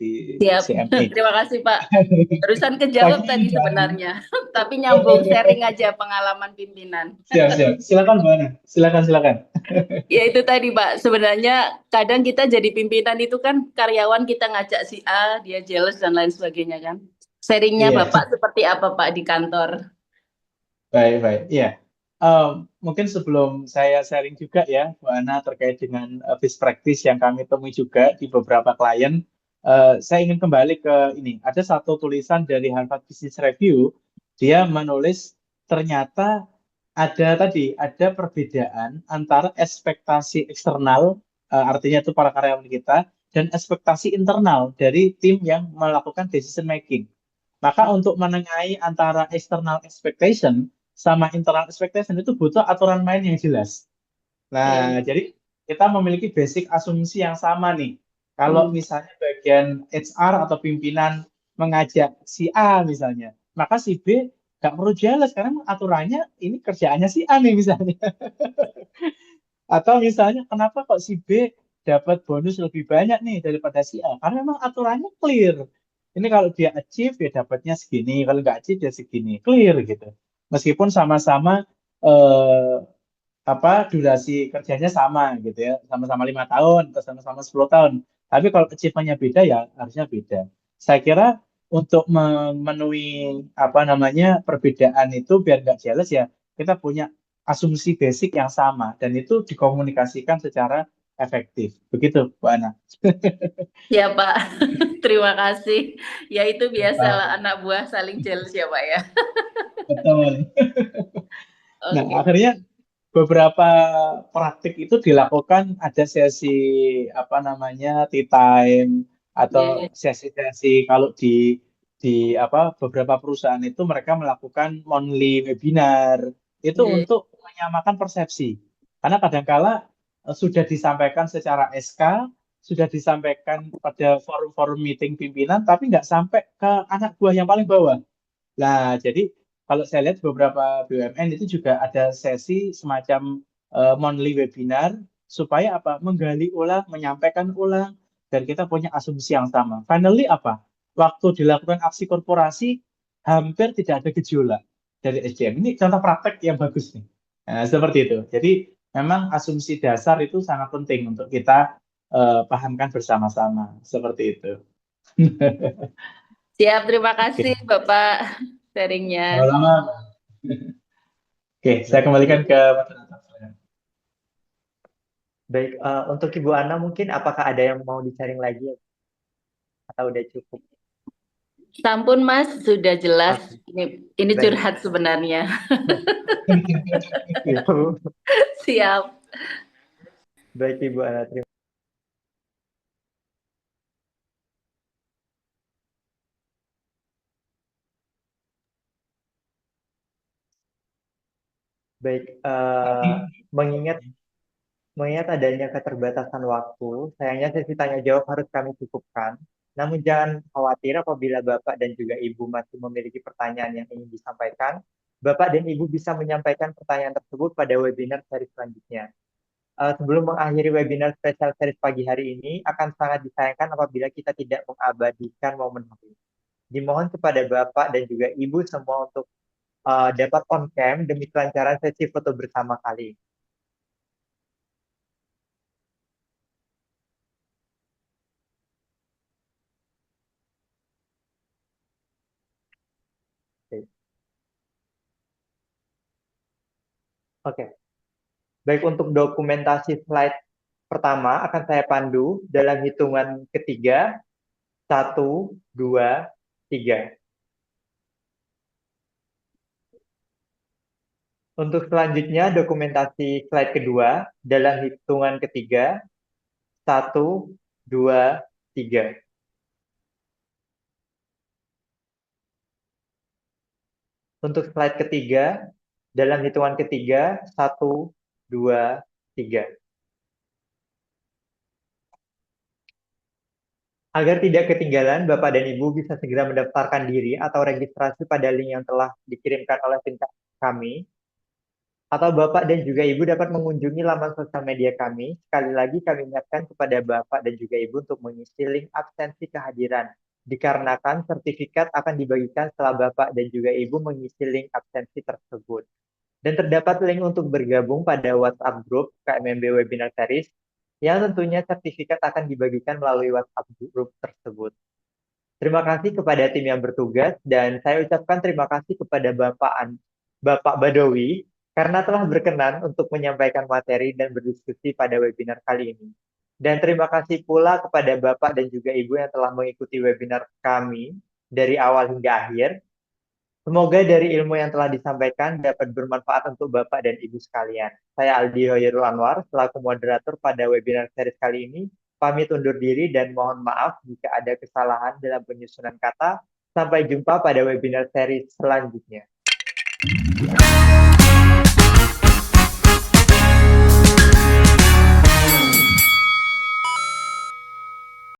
di Siap. CME. Terima kasih, Pak. Barusan kejawab Pagi, tadi Bu Ana. sebenarnya, tapi nyambung sharing aja pengalaman pimpinan. Siap, siap. Silakan Bu Ana. Silakan, silakan. Ya itu tadi, Pak. Sebenarnya kadang kita jadi pimpinan itu kan karyawan kita ngajak si A, dia jealous dan lain sebagainya kan. Sharingnya Iya. Bapak seperti apa, Pak, di kantor? Baik, baik. Iya. Mungkin sebelum saya sharing juga ya, Bu Ana, terkait dengan best practice yang kami temui juga di beberapa klien, saya ingin kembali ke ini. Ada satu tulisan dari Harvard Business Review, dia menulis ternyata ada perbedaan antara ekspektasi eksternal, artinya itu para karyawan kita, dan ekspektasi internal dari tim yang melakukan decision making. Maka untuk menengahi antara external expectation sama internal expectation itu butuh aturan main yang jelas. Nah, Iya. jadi kita memiliki basic asumsi yang sama nih. Kalau misalnya bagian HR atau pimpinan mengajak si A misalnya, maka si B nggak perlu jelas karena aturannya ini kerjaannya si A nih misalnya. Atau misalnya kenapa kok si B dapat bonus lebih banyak nih daripada si A? Karena memang aturannya clear. Ini kalau dia achieve ya dapatnya segini, kalau nggak achieve ya segini, clear gitu. Meskipun sama-sama eh, apa durasi kerjanya sama gitu ya, sama-sama 5 tahun atau sama-sama 10 tahun. Tapi kalau achievement-nya beda ya harusnya beda. Saya kira untuk memenuhi apa namanya perbedaan itu biar nggak jelas ya kita punya asumsi basic yang sama dan itu dikomunikasikan secara efektif. Begitu, Bu Ana. Ya, Pak. Terima kasih. Ya itu biasalah Sama-sama. anak buah saling jealous ya, Pak ya. Betul. Nah, Oke. akhirnya beberapa praktik itu dilakukan ada sesi apa namanya tea time atau Ya, ya. sesi-sesi kalau di apa beberapa perusahaan itu mereka melakukan monthly webinar itu Ya. untuk menyamakan persepsi. Karena kadangkala sudah disampaikan secara SK, sudah disampaikan pada forum-forum meeting pimpinan, tapi nggak sampai ke anak buah yang paling bawah. Nah, jadi kalau saya lihat beberapa BUMN itu juga ada sesi semacam monthly webinar supaya apa? Menggali ulang, menyampaikan ulang, dan kita punya asumsi yang sama. Finally apa? Waktu dilakukan aksi korporasi, hampir tidak ada gejolak dari SDM. Ini contoh praktek yang bagus nih. Nah, seperti itu. Jadi memang asumsi dasar itu sangat penting untuk kita pahamkan bersama-sama. Seperti itu. Siap, terima kasih Oke. Bapak sharingnya. Sama-sama. Oke, saya Baik, kembalikan ke moderator. baik. Untuk Ibu Ana mungkin apakah ada yang mau dicari lagi atau udah cukup? Sampun Mas, sudah jelas. Oke, Ini baik. curhat sebenarnya. Iya, Bu. Siap. Baik Ibu Ana, terima. Baik, mengingat mengingat adanya keterbatasan waktu, sayangnya sesi tanya jawab harus kami cukupkan. Namun jangan khawatir apabila Bapak dan juga Ibu masih memiliki pertanyaan yang ingin disampaikan. Bapak dan Ibu bisa menyampaikan pertanyaan tersebut pada webinar seri selanjutnya. Sebelum mengakhiri webinar spesial series pagi hari ini, akan sangat disayangkan apabila kita tidak mengabadikan momen ini. Dimohon kepada Bapak dan juga Ibu semua untuk dapat on cam demi kelancaran sesi foto bersama kali ini. Oke. Baik, untuk dokumentasi slide pertama akan saya pandu dalam hitungan ketiga. 1, 2, 3. Untuk selanjutnya, dokumentasi slide kedua dalam hitungan ketiga. 1, 2, 3. Untuk slide ketiga, dalam hitungan ketiga, 1, 2, 3. Agar tidak ketinggalan, Bapak dan Ibu bisa segera mendaftarkan diri atau registrasi pada link yang telah dikirimkan oleh tim kami. Atau Bapak dan juga Ibu dapat mengunjungi laman sosial media kami. Sekali lagi kami ingatkan kepada Bapak dan juga Ibu untuk mengisi link absensi kehadiran. Dikarenakan sertifikat akan dibagikan setelah Bapak dan juga Ibu mengisi link absensi tersebut. Dan terdapat link untuk bergabung pada WhatsApp Group KMMB Webinar Series, yang tentunya sertifikat akan dibagikan melalui WhatsApp Group tersebut. Terima kasih kepada tim yang bertugas, dan saya ucapkan terima kasih kepada Bapak Badawi karena telah berkenan untuk menyampaikan materi dan berdiskusi pada webinar kali ini. Dan terima kasih pula kepada Bapak dan juga Ibu yang telah mengikuti webinar kami dari awal hingga akhir. Semoga dari ilmu yang telah disampaikan dapat bermanfaat untuk Bapak dan Ibu sekalian. Saya Aldi Hoyrul Anwar, selaku moderator pada webinar series kali ini. Pamit undur diri dan mohon maaf jika ada kesalahan dalam penyusunan kata. Sampai jumpa pada webinar series selanjutnya.